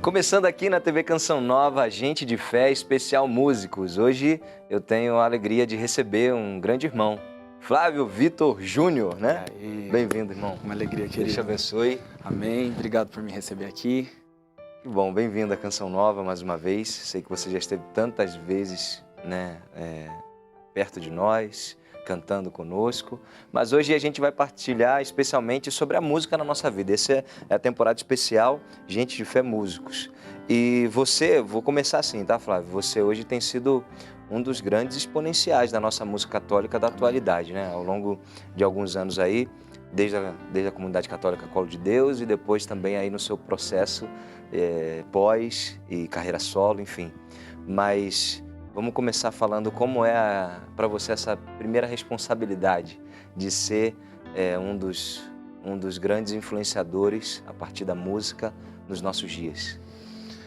Começando aqui na TV Canção Nova, Gente de Fé, especial músicos. Hoje eu tenho a alegria de receber um grande irmão, Flávio Vitor Júnior, né? Bem-vindo, irmão. Uma alegria, querido. Deus te abençoe. Amém. Obrigado por me receber aqui. Que bom, bem-vindo à Canção Nova mais uma vez. Sei que você já esteve tantas vezes, né, perto de nós, cantando conosco, mas hoje a gente vai partilhar especialmente sobre a música na nossa vida. Essa é a temporada especial Gente de Fé Músicos. E você, vou começar assim, tá, Flávio? Você hoje tem sido um dos grandes exponenciais da nossa música católica da atualidade, né? Ao longo de alguns anos aí, desde a comunidade católica Colo de Deus e depois também aí no seu processo pós e carreira solo, enfim. Mas vamos começar falando como é para você essa primeira responsabilidade de ser um dos grandes influenciadores a partir da música nos nossos dias.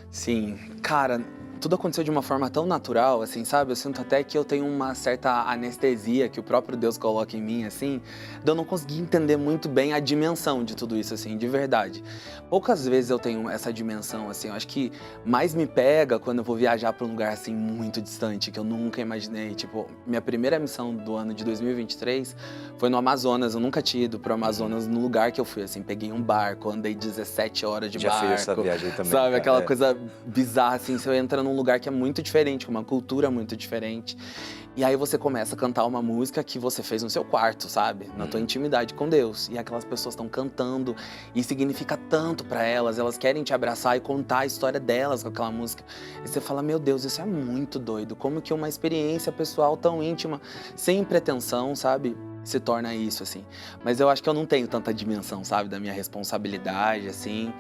Sim, cara, tudo aconteceu de uma forma tão natural, assim, sabe? Eu sinto até que eu tenho uma certa anestesia que o próprio Deus coloca em mim, assim, de eu não conseguir entender muito bem a dimensão de tudo isso, assim, de verdade. Poucas vezes eu tenho essa dimensão, assim, eu acho que mais me pega quando eu vou viajar para um lugar, assim, muito distante, que eu nunca imaginei. Tipo, minha primeira missão do ano de 2023 foi no Amazonas. Eu nunca tinha ido pro Amazonas no lugar que eu fui, assim, peguei um barco, andei 17 horas de barco. Já fiz essa viagem também. Sabe, cara, aquela coisa bizarra, assim, você entra num lugar que é muito diferente, com uma cultura muito diferente. E aí você começa a cantar uma música que você fez no seu quarto, sabe? Na tua intimidade com Deus. E aquelas pessoas estão cantando e significa tanto pra elas. Elas querem te abraçar e contar a história delas com aquela música. E você fala, meu Deus, isso é muito doido. Como que uma experiência pessoal tão íntima, sem pretensão, sabe? Se torna isso, assim. Mas eu acho que eu não tenho tanta dimensão, sabe? Da minha responsabilidade, assim.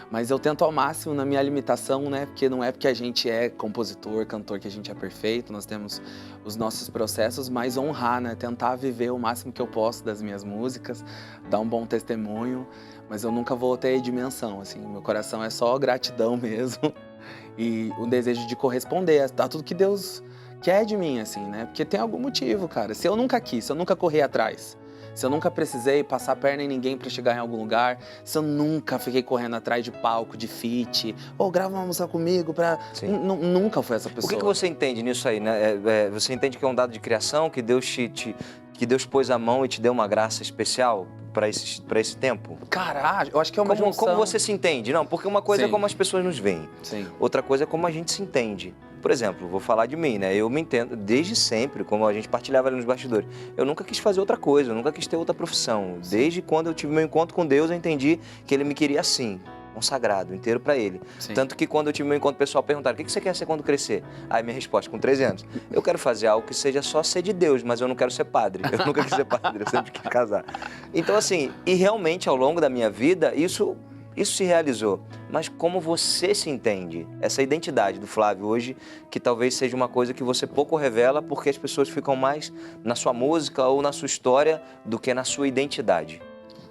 Mas eu tento ao máximo na minha limitação, né? Porque não é porque a gente é compositor, cantor, que a gente é perfeito. Nós temos os nossos processos, mas honrar, né? Tentar viver o máximo que eu posso das minhas músicas, dar um bom testemunho. Mas eu nunca vou ter dimensão, assim. Meu coração é só gratidão mesmo. E o desejo de corresponder a tudo que Deus quer de mim, assim, né? Porque tem algum motivo, cara. Se eu nunca quis, se eu nunca corri atrás, se eu nunca precisei passar a perna em ninguém pra chegar em algum lugar, se eu nunca fiquei correndo atrás de palco, de feat, ou grava uma música comigo pra... Nunca foi essa pessoa. O que você entende nisso aí, né? Você entende que é um dado de criação, que Deus que Deus pôs a mão e te deu uma graça especial para esse tempo? Caralho, eu acho que é uma junção... Como você se entende? Não, porque uma coisa é como as pessoas nos veem. Sim. Outra coisa é como a gente se entende. Por exemplo, vou falar de mim, né? Eu me entendo desde sempre, como a gente partilhava ali nos bastidores. Eu nunca quis fazer outra coisa, eu nunca quis ter outra profissão. Desde quando eu tive meu encontro com Deus, eu entendi que Ele me queria assim, consagrado, inteiro para Ele. Sim. Tanto que quando eu tive meu encontro pessoal, perguntaram, o que você quer ser quando crescer? Aí minha resposta, com 13 anos, eu quero fazer algo que seja só ser de Deus, mas eu não quero ser padre. Eu nunca quis ser padre, eu sempre quis casar. Então assim, e realmente ao longo da minha vida, isso se realizou, mas como você se entende? Essa identidade do Flávio hoje, que talvez seja uma coisa que você pouco revela porque as pessoas ficam mais na sua música ou na sua história do que na sua identidade.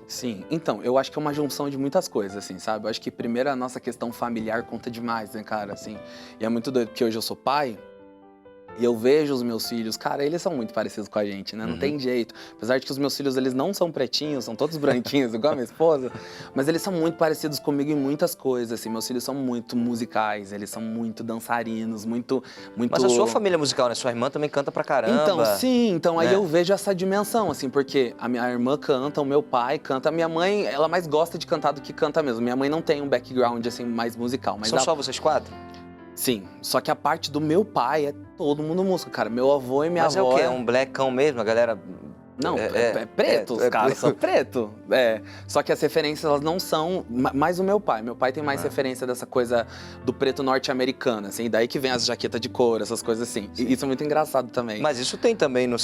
Sim, então, eu acho que é uma junção de muitas coisas, assim, sabe? Eu acho que primeiro a nossa questão familiar conta demais, né, cara, assim. E é muito doido, porque hoje eu sou pai, e eu vejo os meus filhos, cara, eles são muito parecidos com a gente, né? Não tem jeito. Apesar de que os meus filhos, eles não são pretinhos, são todos branquinhos, igual a minha esposa. Mas eles são muito parecidos comigo em muitas coisas, assim. Meus filhos são muito musicais, eles são muito dançarinos, muito... Mas a sua família é musical, né? Sua irmã também canta pra caramba. Então, sim. Então, aí né? eu vejo essa dimensão, assim, porque a minha irmã canta, o meu pai canta. A minha mãe, ela mais gosta de cantar do que canta mesmo. Minha mãe não tem um background, assim, mais musical. Mas São só vocês quatro? Sim, só que a parte do meu pai é todo mundo músico, cara. Meu avô e minha avó... Mas é o quê? É um blackão mesmo? A galera... Não, é preto, os caras são preto. Só que as referências, elas não são... Mais o meu pai. Meu pai tem mais referência dessa coisa do preto norte-americano, assim. Daí que vem as jaquetas de couro, essas coisas assim. E isso é muito engraçado também. Mas isso tem também na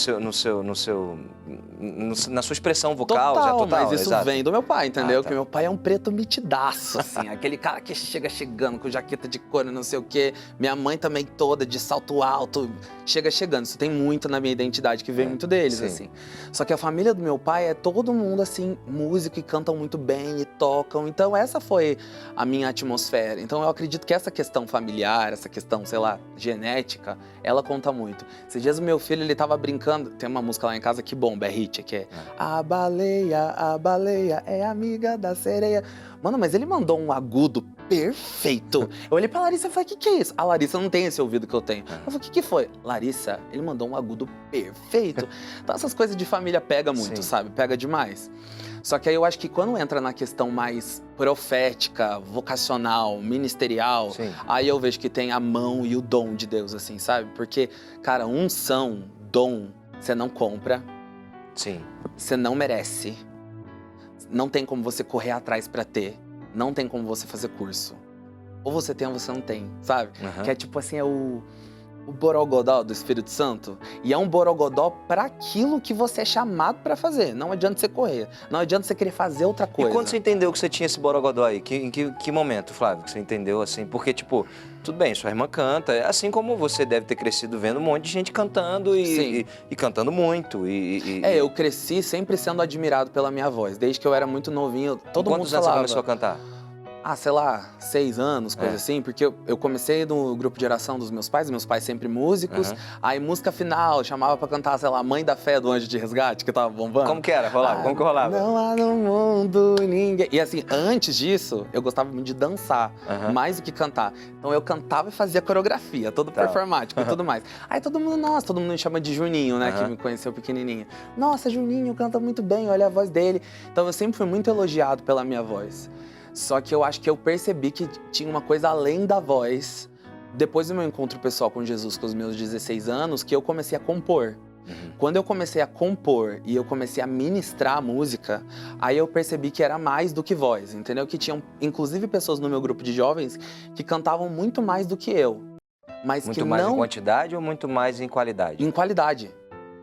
sua expressão vocal, total, total, mas isso exato. vem do meu pai, entendeu? Ah, tá. Que meu pai é um preto metidaço, assim. Aquele cara que chega chegando com jaqueta de couro, não sei o quê. Minha mãe também toda de salto alto, chega chegando. Isso tem muito na minha identidade, que vem muito deles, assim. Só que a família do meu pai é todo mundo, assim, músico e cantam muito bem e tocam. Então essa foi a minha atmosfera. Então eu acredito que essa questão familiar, essa questão, sei lá, genética, ela conta muito. Esses dias o meu filho, ele tava brincando, tem uma música lá em casa que bomba, é hit, que é a baleia é amiga da sereia. Mano, mas ele mandou um agudo perfeito. Eu olhei pra Larissa e falei, o que é isso? A Larissa não tem esse ouvido que eu tenho. Eu falei, o que foi? Larissa, ele mandou um agudo perfeito. Então essas coisas de família pega muito, Sim. sabe? Pega demais. Só que aí eu acho que quando entra na questão mais profética, vocacional, ministerial, Sim. aí eu vejo que tem a mão e o dom de Deus, assim, sabe? Porque, cara, unção, dom, você não compra, Sim. você não merece. Não tem como você correr atrás pra ter. Não tem como você fazer curso. Ou você tem ou você não tem, sabe? Aham. Que é tipo assim, é o borogodó do Espírito Santo. E é um borogodó pra aquilo que você é chamado pra fazer. Não adianta você correr. Não adianta você querer fazer outra coisa. E quando você entendeu que você tinha esse borogodó aí? Em que momento, Flávio, que você entendeu assim? Porque, tipo, tudo bem, sua irmã canta, assim como você deve ter crescido vendo um monte de gente cantando Sim. e cantando muito. Eu cresci sempre sendo admirado pela minha voz. Desde que eu era muito novinho, todo mundo Quantos anos falava... você começou a cantar? sei lá, 6 anos, coisa É. assim, porque eu comecei no grupo de oração dos meus pais sempre músicos, Aham. aí música final, chamava pra cantar, sei lá, Mãe da Fé do Anjo de Resgate, que tava bombando. Como que era? Rolava? Como que rolava? Não há no mundo ninguém... E assim, antes disso, eu gostava muito de dançar, Aham. mais do que cantar. Então eu cantava e fazia coreografia, todo Tá. performático e tudo mais. Aí todo mundo me chama de Juninho, né, que Aham. me conheceu pequenininho. Nossa, Juninho canta muito bem, olha a voz dele. Então eu sempre fui muito elogiado pela minha voz. Só que eu acho que eu percebi que tinha uma coisa além da voz. Depois do meu encontro pessoal com Jesus, com os meus 16 anos, que eu comecei a compor. Uhum. Quando eu comecei a compor e eu comecei a ministrar a música, aí eu percebi que era mais do que voz, entendeu? Que tinham, inclusive, pessoas no meu grupo de jovens que cantavam muito mais do que eu. Mas Muito que mais em não quantidade ou muito mais em qualidade? em qualidade.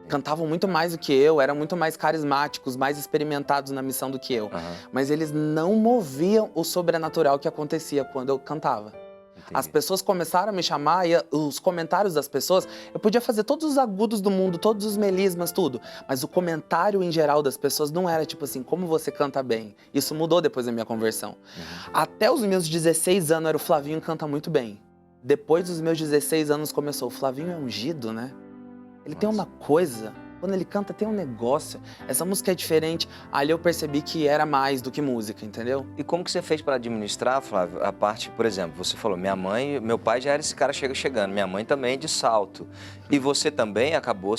Cantavam muito mais do que eu, eram muito mais carismáticos, mais experimentados na missão do que eu. Aham, Mas eles não moviam o sobrenatural que acontecia quando eu cantava. entendi. As pessoas começaram a me chamar e os comentários das pessoas, eu podia fazer todos os agudos do mundo, todos os melismas, tudo. Mas o comentário em geral das pessoas não era tipo assim, como você canta bem. Isso mudou depois da minha conversão. Uhum. Até os meus 16 anos era o Flavinho canta muito bem. Depois dos meus 16 anos começou, o Flavinho é ungido, né? Ele tem uma coisa, quando ele canta tem um negócio, essa música é diferente. Ali eu percebi que era mais do que música, entendeu? E como que você fez para administrar, Flávio, a parte, por exemplo, você falou, meu pai já era esse cara chegando, minha mãe também de salto. E você também acabou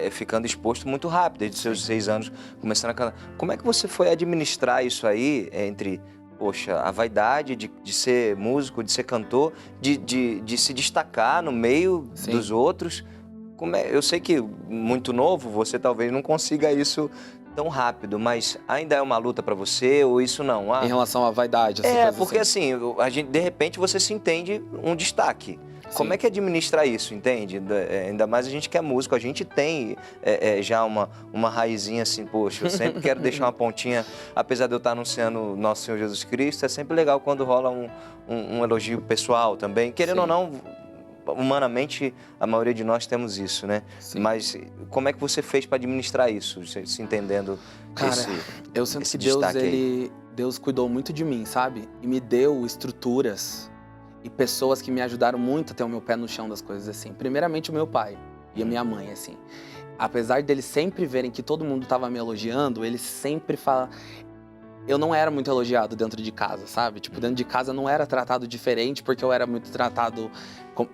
ficando exposto muito rápido, desde os seus 6 anos, começando a cantar. Como é que você foi administrar isso aí entre... Poxa, a vaidade de ser músico, de ser cantor, de se destacar no meio Sim. dos outros. Eu sei que muito novo, você talvez não consiga isso tão rápido, mas ainda é uma luta para você ou isso não? Em relação à vaidade, essa coisa Porque assim. a gente, de repente você se entende um destaque. Como Sim. é que administra isso, entende? Ainda mais a gente que é músico, a gente tem já uma raizinha assim, poxa, eu sempre quero deixar uma pontinha, apesar de eu estar anunciando Nosso Senhor Jesus Cristo, é sempre legal quando rola um elogio pessoal também, querendo Sim. ou não, humanamente a maioria de nós temos isso, né? Sim. Mas como é que você fez para administrar isso, se entendendo Cara, esse eu sinto esse que Deus, destaque aí? Deus cuidou muito de mim, sabe? E me deu estruturas e pessoas que me ajudaram muito a ter o meu pé no chão das coisas, assim. Primeiramente o meu pai e a minha mãe, assim. Apesar deles sempre verem que todo mundo tava me elogiando, eles sempre falam... Eu não era muito elogiado dentro de casa, sabe? Tipo, dentro de casa eu não era tratado diferente porque eu era muito tratado...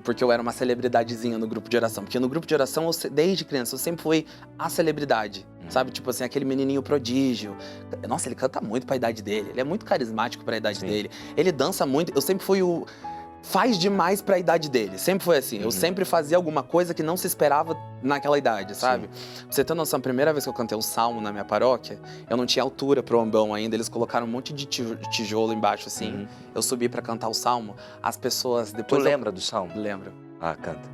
Porque eu era uma celebridadezinha no grupo de oração. Porque no grupo de oração, desde criança, eu sempre fui a celebridade, sabe? Tipo assim, aquele menininho prodígio. Nossa, ele canta muito pra idade dele. Ele é muito carismático pra idade Sim. dele. Ele dança muito. Eu sempre fui o... Faz demais pra idade dele. Sempre foi assim. Eu sempre fazia alguma coisa que não se esperava naquela idade, sabe? Pra você ter noção, a primeira vez que eu cantei um salmo na minha paróquia, eu não tinha altura pro ambão ainda. Eles colocaram um monte de tijolo embaixo, assim. Uhum. Eu subi pra cantar o salmo. As pessoas Tu depois... lembra do salmo? Lembro. Ah, canta.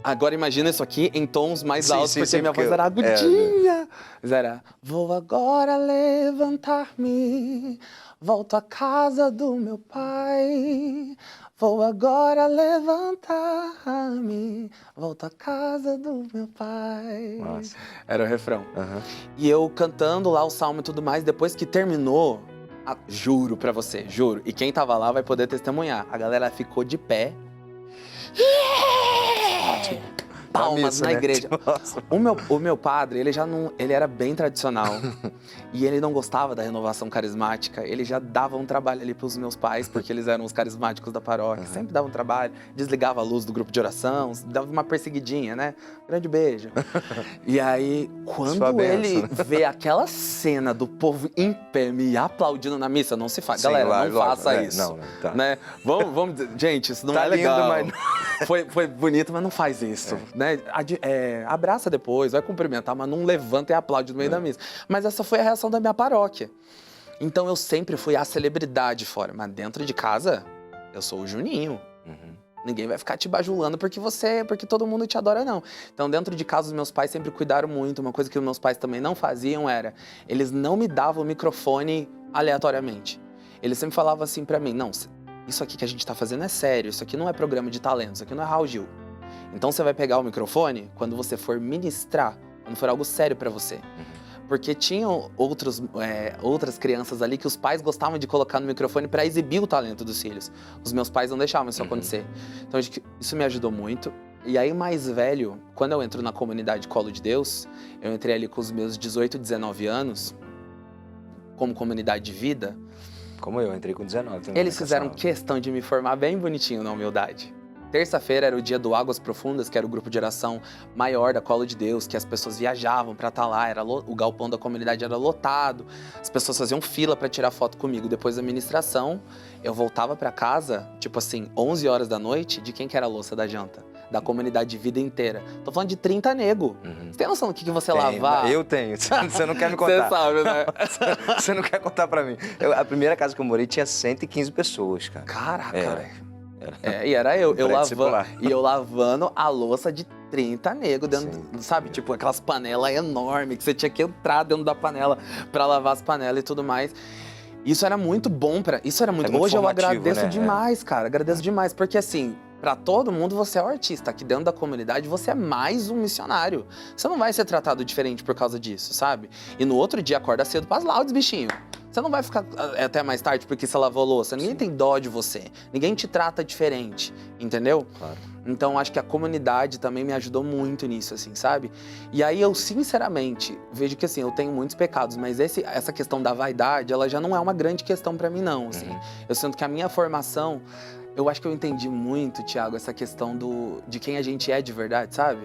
Agora imagina isso aqui em tons mais Sim, altos, sim, porque sim, minha porque voz era eu- agudinha. Mas era... Vou agora levantar-me, volto à casa do meu pai. Vou agora levantar-me, volto à casa do meu pai. Nossa. Era o refrão. Aham. E eu cantando lá o salmo e tudo mais, depois que terminou, juro pra você, juro. E quem tava lá vai poder testemunhar. A galera ficou de pé. palmas missa, na né? igreja. Nossa. O meu padre, ele já não, ele era bem tradicional e ele não gostava da renovação carismática. Ele já dava um trabalho ali pros meus pais, porque eles eram os carismáticos da paróquia. Sempre dava um trabalho, desligava a luz do grupo de oração, dava uma perseguidinha, né? Grande beijo. E aí, quando Sua bênção, ele né? vê aquela cena do povo em pé me aplaudindo na missa, não se faz. Sim, Galera, lógico, não faça né? isso. Não, tá. Né? Vamos dizer, gente, isso não Tá é lindo, legal. mas Foi bonito, mas não faz isso. Né? Abraça depois, vai cumprimentar, mas não levanta e aplaude no meio da missa. Mas essa foi a reação da minha paróquia. Então eu sempre fui a celebridade fora, mas dentro de casa, eu sou o Juninho. Uhum. Ninguém vai ficar te bajulando porque todo mundo te adora, não. Então, dentro de casa, os meus pais sempre cuidaram muito. Uma coisa que os meus pais também não faziam era, eles não me davam o microfone aleatoriamente. Eles sempre falavam assim pra mim, não, isso aqui que a gente tá fazendo é sério, isso aqui não é programa de talento, isso aqui não é Raul Gil. Então, você vai pegar o microfone quando você for ministrar, quando for algo sério pra você. Porque tinham outras crianças ali que os pais gostavam de colocar no microfone para exibir o talento dos filhos. Os meus pais não deixavam isso acontecer. Então, acho que isso me ajudou muito. E aí, mais velho, quando eu entro na comunidade Colo de Deus, eu entrei ali com os meus 18, 19 anos, como comunidade de vida. Como eu, entrei com 19. também Eles na fizeram Canção questão de me formar bem bonitinho na humildade. Terça-feira era o dia do Águas Profundas, que era o grupo de oração maior da Colo de Deus, que as pessoas viajavam para estar lá, o galpão da comunidade era lotado, as pessoas faziam fila para tirar foto comigo. Depois da ministração, eu voltava para casa, tipo assim, 11 horas da noite, de quem que era a louça da janta? Da comunidade de vida inteira. Tô falando de 30 nego. Você tem noção do que você lavar? Eu tenho, você não quer me contar. Você sabe, né? Você não quer contar pra mim. A primeira casa que eu morei tinha 115 pessoas, cara. Caraca, Era. velho. E era eu Pré-discipular. lavando a louça de 30 nego dentro, Sim. sabe? Tipo, aquelas panelas enormes que você tinha que entrar dentro da panela pra lavar as panelas e tudo mais. Isso era muito bom isso era muito. muito Hoje eu formativo, agradeço né? demais, cara. Agradeço demais, porque assim, pra todo mundo você é um artista. Aqui dentro da comunidade você é mais um missionário. Você não vai ser tratado diferente por causa disso, sabe? E no outro dia acorda cedo pras laudes, bichinho. Você não vai ficar até mais tarde porque você lavou a louça. Ninguém tem dó de você. Ninguém te trata diferente, entendeu? Claro. Então, acho que a comunidade também me ajudou muito nisso, assim, sabe? E aí, eu, sinceramente, vejo que, assim, eu tenho muitos pecados, mas essa questão da vaidade, ela já não é uma grande questão pra mim, não, assim. Eu sinto que a minha formação, eu acho que eu entendi muito, Thiago, essa questão de quem a gente é de verdade, sabe?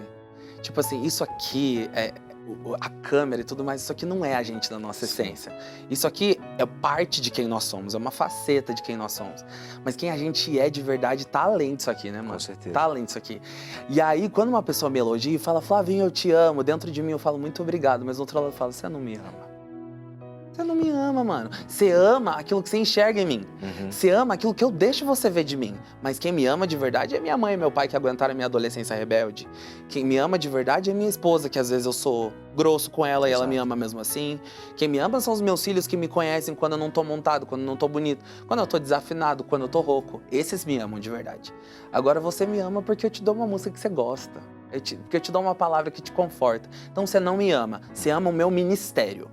Tipo assim, isso aqui a câmera e tudo mais, isso aqui não é a gente na nossa essência. Isso aqui é parte de quem nós somos, é uma faceta de quem nós somos. Mas quem a gente é de verdade tá além disso aqui, né, mano? Com certeza. Tá além disso aqui. E aí, quando uma pessoa me elogia e fala, Flavinho, eu te amo, dentro de mim eu falo, muito obrigado, mas do outro lado eu falo, você não me ama. Você não me ama, mano. Você ama aquilo que você enxerga em mim. Você ama aquilo que eu deixo você ver de mim. Mas quem me ama de verdade é minha mãe e meu pai que aguentaram a minha adolescência rebelde. Quem me ama de verdade é minha esposa, que às vezes eu sou grosso com ela e ela me ama mesmo assim. Quem me ama são os meus filhos que me conhecem quando eu não tô montado, quando eu não tô bonito, quando eu tô desafinado, quando eu tô rouco. Esses me amam de verdade. Agora você me ama porque eu te dou uma música que você gosta. Porque eu te dou uma palavra que te conforta. Então você não me ama. Você ama o meu ministério.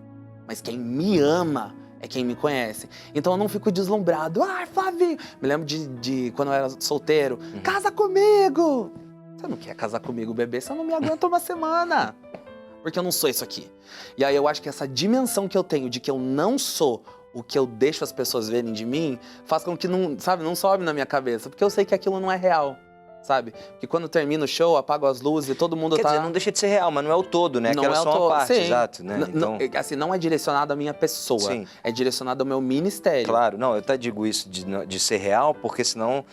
Mas quem me ama é quem me conhece. Então eu não fico deslumbrado. Ai, Flavinho! Me lembro de quando eu era solteiro. Casa comigo! Você não quer casar comigo, bebê? Você não me aguenta uma semana. Porque eu não sou isso aqui. E aí eu acho que essa dimensão que eu tenho de que eu não sou o que eu deixo as pessoas verem de mim, faz com que não sobe na minha cabeça. Porque eu sei que aquilo não é real. Sabe? Porque quando termina o show, apago as luzes e todo mundo Quer dizer, não deixa de ser real, mas não é o todo, né? Não Aquela é é o só uma todo. parte, Sim. exato, né? Então, assim, não é direcionado à minha pessoa. Sim. É direcionado ao meu ministério. claro, não, eu até digo isso de ser real, porque senão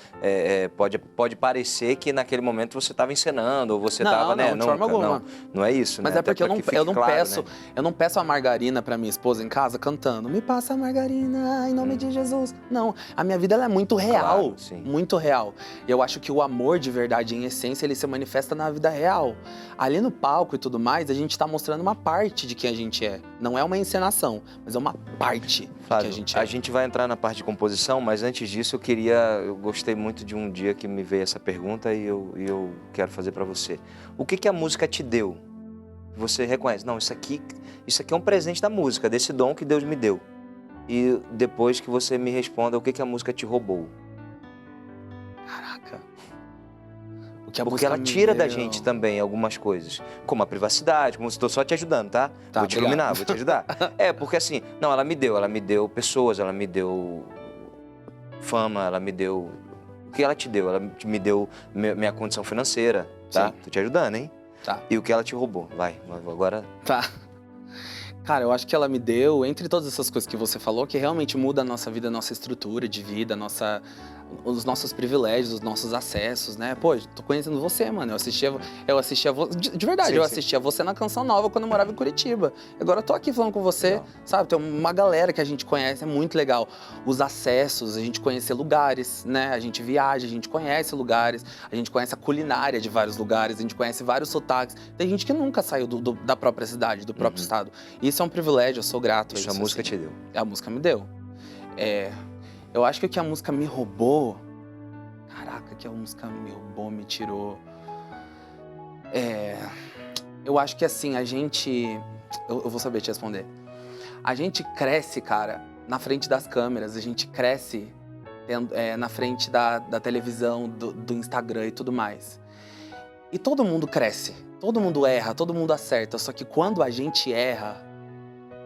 pode parecer que naquele momento você estava encenando, ou você estava, né? Não, de forma alguma. Não é isso, Mas né? é porque Até para que fique claro, né? eu não peço a margarina pra minha esposa em casa cantando, me passa a margarina em nome de Jesus. Não, a minha vida ela é muito real, Claro, sim. muito real. E eu acho que o amor de verdade, em essência, ele se manifesta na vida real. Ali no palco e tudo mais, a gente tá mostrando uma parte de quem a gente é. Não é uma encenação, mas é uma parte Flávio, de quem a gente é. a gente vai entrar na parte de composição, mas antes disso eu gostei muito de um dia que me veio essa pergunta e eu quero fazer para você. O que a música te deu? Você reconhece, não, isso aqui é um presente da música, desse dom que Deus me deu. E depois que você me responda, o que a música te roubou? Caraca. O que a Porque música ela me tira da deu. gente também algumas coisas, como a privacidade, como estou só te ajudando, tá? Tá, Vou te obrigado. iluminar, vou te ajudar. Porque assim, não, ela me deu pessoas, ela me deu fama, ela me deu... O que ela te deu? Ela me deu minha condição financeira, tá? Sim. Tô te ajudando, hein? Tá. E o que ela te roubou? Vai, agora... Tá. Cara, eu acho que ela me deu, entre todas essas coisas que você falou, que realmente muda a nossa vida, a nossa estrutura de vida, os nossos privilégios, os nossos acessos, né? Pô, tô conhecendo você, mano. Eu assistia de verdade, Sim, eu sim. assistia você na Canção Nova quando eu morava em Curitiba. Agora eu tô aqui falando com você, Legal. sabe? Tem uma galera que a gente conhece, é muito legal. Os acessos, a gente conhecer lugares, né? A gente viaja, a gente conhece lugares, a gente conhece a culinária de vários lugares, a gente conhece vários sotaques. Tem gente que nunca saiu da própria cidade, do próprio estado. Isso é um privilégio, eu sou grato a Isso isso. a música assim. te deu. A música me deu. Eu acho que o que a música me roubou... Caraca, que a música me roubou, me tirou... Eu acho que assim, a gente... Eu vou saber te responder. A gente cresce, cara, na frente das câmeras. A gente cresce na frente da televisão, do Instagram e tudo mais. E todo mundo cresce. Todo mundo erra, todo mundo acerta. Só que quando a gente erra,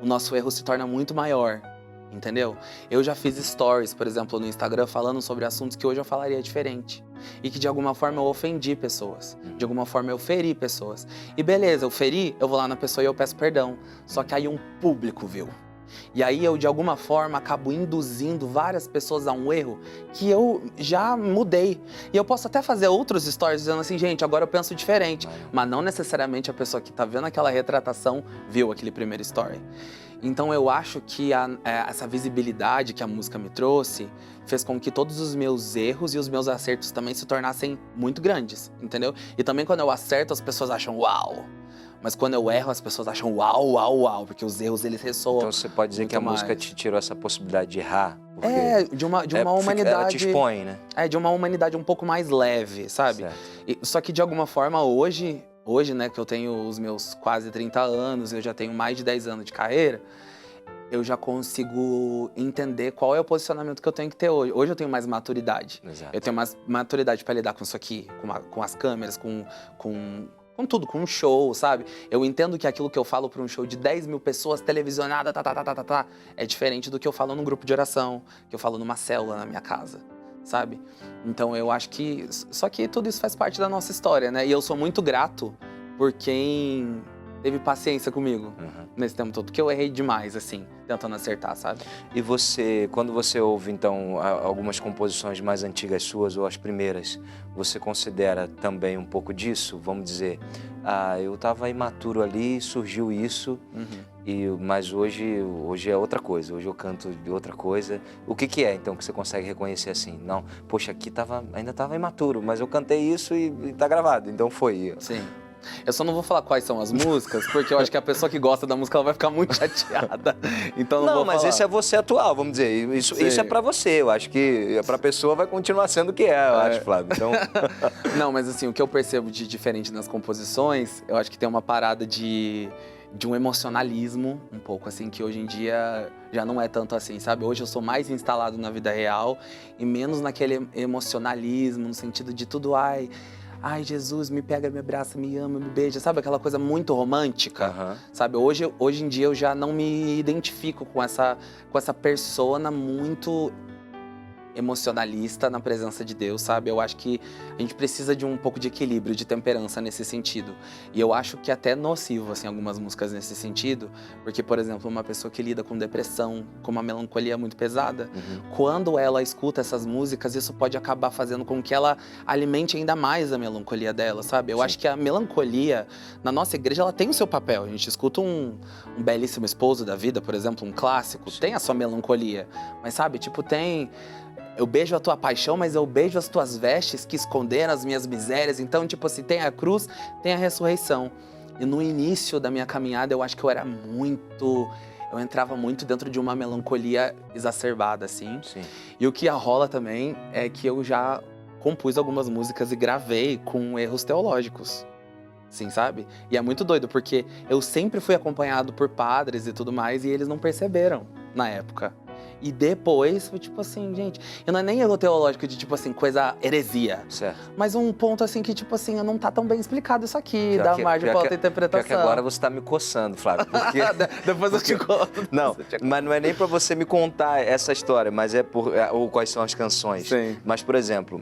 o nosso erro se torna muito maior. Entendeu? Eu já fiz stories, por exemplo, no Instagram, falando sobre assuntos que hoje eu falaria diferente. E que de alguma forma eu ofendi pessoas. De alguma forma eu feri pessoas. E beleza, eu feri, eu vou lá na pessoa e eu peço perdão. Só que aí um público viu. E aí eu, de alguma forma, acabo induzindo várias pessoas a um erro que eu já mudei. E eu posso até fazer outros stories dizendo assim, gente, agora eu penso diferente. Mas não necessariamente a pessoa que tá vendo aquela retratação viu aquele primeiro story. Então eu acho que essa visibilidade que a música me trouxe fez com que todos os meus erros e os meus acertos também se tornassem muito grandes, entendeu? E também quando eu acerto, as pessoas acham uau. Mas quando eu erro, as pessoas acham uau, uau, uau, porque os erros, eles ressoam. Então você pode dizer muito que a música mais. te tirou essa possibilidade de errar? Porque De uma humanidade... ela te expõe, né? De uma humanidade um pouco mais leve, sabe? Certo. Só que de alguma forma hoje, né, que eu tenho os meus quase 30 anos, eu já tenho mais de 10 anos de carreira, eu já consigo entender qual é o posicionamento que eu tenho que ter hoje. Hoje eu tenho mais maturidade. Exato. Eu tenho mais maturidade para lidar com isso aqui, com as câmeras, com tudo, com um show, sabe? Eu entendo que aquilo que eu falo para um show de 10 mil pessoas, televisionada, é diferente do que eu falo num grupo de oração, que eu falo numa célula na minha casa, sabe? Então eu acho que... Só que tudo isso faz parte da nossa história, né? E eu sou muito grato por quem teve paciência comigo nesse tempo todo, porque eu errei demais, assim, tentando acertar, sabe? E você, quando você ouve, então, algumas composições mais antigas suas, ou as primeiras, você considera também um pouco disso? Vamos dizer, eu estava imaturo ali, surgiu isso, mas hoje é outra coisa, hoje eu canto de outra coisa. O que é, então, que você consegue reconhecer assim? Não, poxa, aqui ainda estava imaturo, mas eu cantei isso e tá gravado, então foi. Sim. Eu só não vou falar quais são as músicas, porque eu acho que a pessoa que gosta da música ela vai ficar muito chateada. Então não vou mas falar. esse é você atual, vamos dizer. Isso é pra você. Eu acho que pra pessoa vai continuar sendo o que é, eu acho, Flávio. Então... Não, mas assim, o que eu percebo de diferente nas composições, eu acho que tem uma parada de um emocionalismo, um pouco assim, que hoje em dia já não é tanto assim, sabe? Hoje eu sou mais instalado na vida real e menos naquele emocionalismo, no sentido de tudo, ai, Jesus, me pega, me abraça, me ama, me beija, sabe? Aquela coisa muito romântica, sabe? Hoje em dia eu já não me identifico com essa persona muito emocionalista na presença de Deus, sabe? Eu acho que a gente precisa de um pouco de equilíbrio, de temperança nesse sentido. E eu acho que até nocivo, assim, algumas músicas nesse sentido, porque, por exemplo, uma pessoa que lida com depressão, com uma melancolia muito pesada, quando ela escuta essas músicas, isso pode acabar fazendo com que ela alimente ainda mais a melancolia dela, sabe? Eu acho que a melancolia, na nossa igreja, ela tem o seu papel. A gente escuta um belíssimo esposo da vida, por exemplo, um clássico, tem a sua melancolia, mas sabe, tipo, tem... Eu beijo a tua paixão, mas eu beijo as tuas vestes que esconderam as minhas misérias. Então, tipo assim, tem a cruz, tem a ressurreição. E no início da minha caminhada, eu acho que eu entrava muito dentro de uma melancolia exacerbada, assim. Sim. E o que rola também é que eu já compus algumas músicas e gravei com erros teológicos. Sim, sabe? E é muito doido, porque eu sempre fui acompanhado por padres e tudo mais, e eles não perceberam na época. E depois, foi tipo assim, gente, eu não é nem erro teológico de tipo assim, coisa heresia. Certo. Mas um ponto assim que tipo assim, não tá tão bem explicado isso aqui, Pior dá que- margem pior pra que- outra interpretação. Pior que agora você tá me coçando, Flávio, porque... Depois eu te conto. Não, mas não é nem pra você me contar essa história, mas ou quais são as canções. Sim. Mas, por exemplo,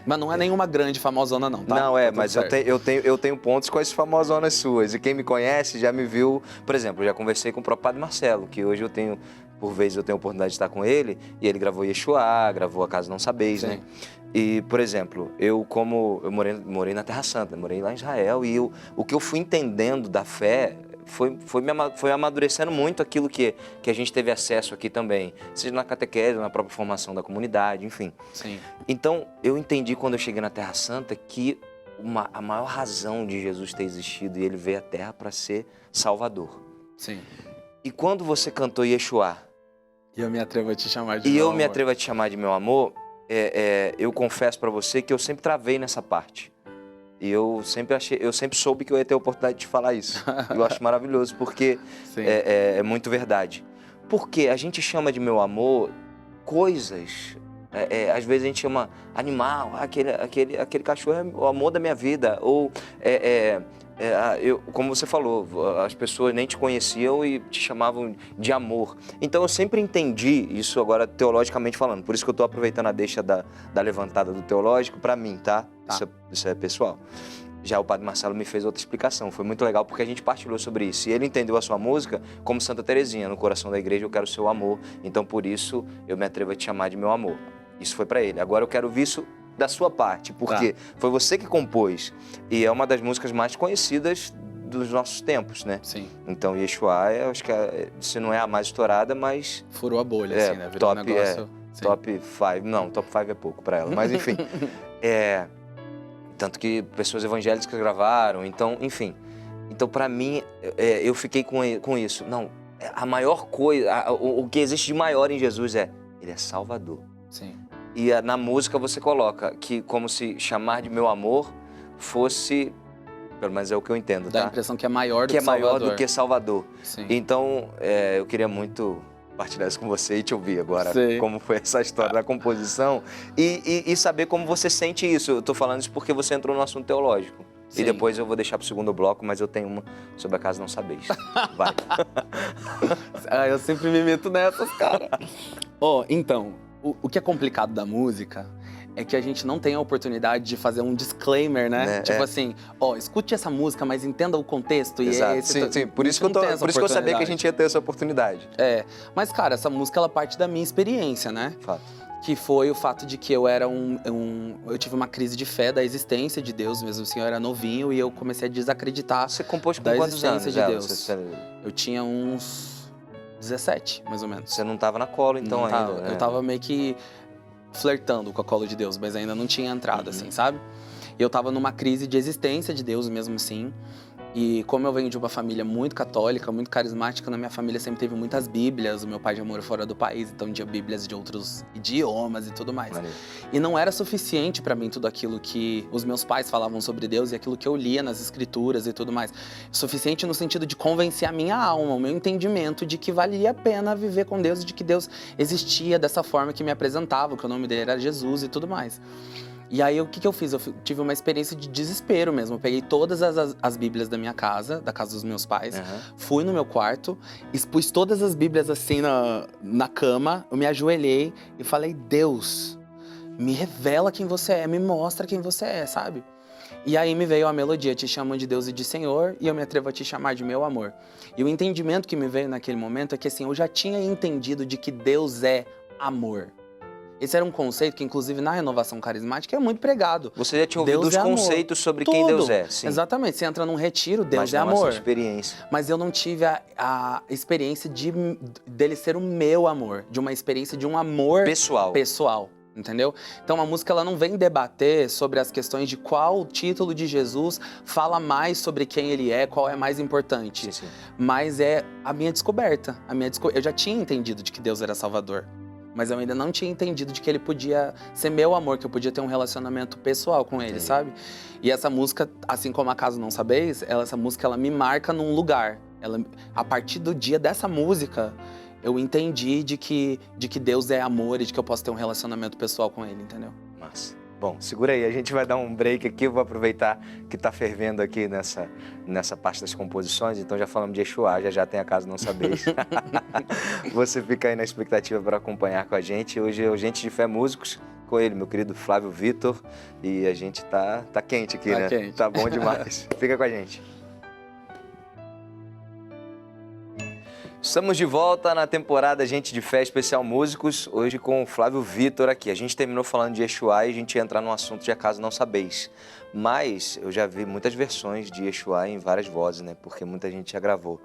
Mas não é nenhuma grande famosona não, tá? não, Tá tudo mas certo. eu tenho pontos com as famosonas suas. E quem me conhece já me viu, por exemplo, eu já conversei com o próprio Padre Marcelo, que hoje por vezes eu tenho a oportunidade de estar com ele, e ele gravou Yeshua, gravou Acaso Não Sabeis, Sim. né? E, por exemplo, eu morei na Terra Santa, morei lá em Israel, e o que eu fui entendendo da fé foi amadurecendo muito aquilo que a gente teve acesso aqui também, seja na catequese, na própria formação da comunidade, enfim. Sim. Então, eu entendi quando eu cheguei na Terra Santa que a maior razão de Jesus ter existido, e ele veio à Terra para ser Salvador. Sim. E quando você cantou Yeshua, E eu me atrevo a te chamar de e meu eu amor. me atrevo a te chamar de meu amor, eu confesso para você que eu sempre travei nessa parte. E eu sempre soube que eu ia ter a oportunidade de falar isso. Eu acho maravilhoso, porque Sim. é muito verdade. Porque a gente chama de meu amor coisas, às vezes a gente chama animal, aquele cachorro é o amor da minha vida, ou como você falou, as pessoas nem te conheciam e te chamavam de amor. Então eu sempre entendi isso agora teologicamente falando, por isso que eu estou aproveitando a deixa da levantada do teológico para mim, tá? Isso é pessoal. Já o Padre Marcelo me fez outra explicação, foi muito legal porque a gente partilhou sobre isso. E ele entendeu a sua música como Santa Teresinha, no coração da igreja eu quero o seu amor, então por isso eu me atrevo a te chamar de meu amor. Isso foi para ele. Agora eu quero ouvir isso da sua parte, porque foi você que compôs e é uma das músicas mais conhecidas dos nossos tempos, né? Sim. Então Yeshua, eu acho que se não é a mais estourada, mas Furou a bolha, assim, né? Virou top, um negócio... Sim. top 5, não, top 5 é pouco para ela, mas enfim, tanto que pessoas evangélicas gravaram, então, enfim. Então, para mim, eu fiquei com isso. Não, a maior coisa, o que existe de maior em Jesus ele é Salvador. Sim. E na música você coloca que como se chamar de meu amor fosse, pelo menos é o que eu entendo, Dá a tá? impressão que é maior do Que que é maior Salvador. do que Salvador. Sim. Então, eu queria muito partilhar isso com você e te ouvir agora, Sim. como foi essa história da composição e saber como você sente isso. Eu tô falando isso porque você entrou no assunto teológico. Sim. E depois eu vou deixar pro segundo bloco, mas eu tenho uma sobre Acaso Não Sabeis. Vai. Eu sempre me meto nessas, cara. Então, o que é complicado da música é que a gente não tem a oportunidade de fazer um disclaimer, né? Tipo assim, escute essa música, mas entenda o contexto. Exato. E Sim. Por isso que eu sabia que a gente ia ter essa oportunidade. Mas, cara, essa música, ela parte da minha experiência, né? Fato. Que foi o fato de que eu era eu tive uma crise de fé da existência de Deus, mesmo assim, eu era novinho e eu comecei a desacreditar. Você compôs com Da quantos anos? existência de Deus. Você Eu tinha uns 17, mais ou menos. não tava na cola então Não ainda, tava. né? Eu tava meio que flertando com a cola de Deus, mas ainda não tinha entrado, assim, sabe? E eu tava numa crise de existência de Deus mesmo assim. E como eu venho de uma família muito católica, muito carismática, na minha família sempre teve muitas bíblias. O meu pai já morou fora do país, então tinha bíblias de outros idiomas e tudo mais. Maneiro. E não era suficiente pra mim tudo aquilo que os meus pais falavam sobre Deus e aquilo que eu lia nas escrituras e tudo mais. Suficiente no sentido de convencer a minha alma, o meu entendimento de que valia a pena viver com Deus, de que Deus existia dessa forma que me apresentava, que o nome dele era Jesus e tudo mais. E aí, o que eu fiz? Eu tive uma experiência de desespero mesmo. Eu peguei todas as bíblias da minha casa, da casa dos meus pais, fui no meu quarto, expus todas as bíblias assim na cama, eu me ajoelhei e falei, Deus, me revela quem você é, me mostra quem você é, sabe? E aí me veio a melodia, te chamo de Deus e de Senhor, e eu me atrevo a te chamar de meu amor. E o entendimento que me veio naquele momento é que assim, eu já tinha entendido de que Deus é amor. Esse era um conceito que, inclusive, na renovação carismática é muito pregado. Você já tinha ouvido Deus os é amor. conceitos sobre Tudo. quem Deus é, sim. Exatamente. Você entra num retiro, Deus Mas é não amor. essa experiência. Mas eu não tive a experiência dele ser o meu amor. De uma experiência de um amor pessoal. Entendeu? Então a música ela não vem debater sobre as questões de qual título de Jesus fala mais sobre quem ele é, qual é mais importante. Sim. Mas é a minha descoberta. Eu já tinha entendido de que Deus era Salvador. Mas eu ainda não tinha entendido de que ele podia ser meu amor, que eu podia ter um relacionamento pessoal com ele, sabe? E essa música, assim como Acaso Não Sabeis, essa música ela me marca num lugar. A partir do dia dessa música, eu entendi de que Deus é amor e de que eu posso ter um relacionamento pessoal com Ele, entendeu? Massa. Bom, segura aí, a gente vai dar um break aqui, eu vou aproveitar que tá fervendo aqui nessa parte das composições, então já falamos de Exuá, já tem Acaso Não Sabeis. Você fica aí na expectativa para acompanhar com a gente. Hoje é o Gente de Fé Músicos, com ele, meu querido Flávio Vitor, e a gente tá quente aqui, né? Quente. Tá bom demais. Fica com a gente. Estamos de volta na temporada Gente de Fé Especial Músicos, hoje com o Flávio Vitor aqui. A gente terminou falando de Exuá e a gente ia entrar num assunto de Acaso Não Sabeis. Mas eu já vi muitas versões de Exuá em várias vozes, né? Porque muita gente já gravou.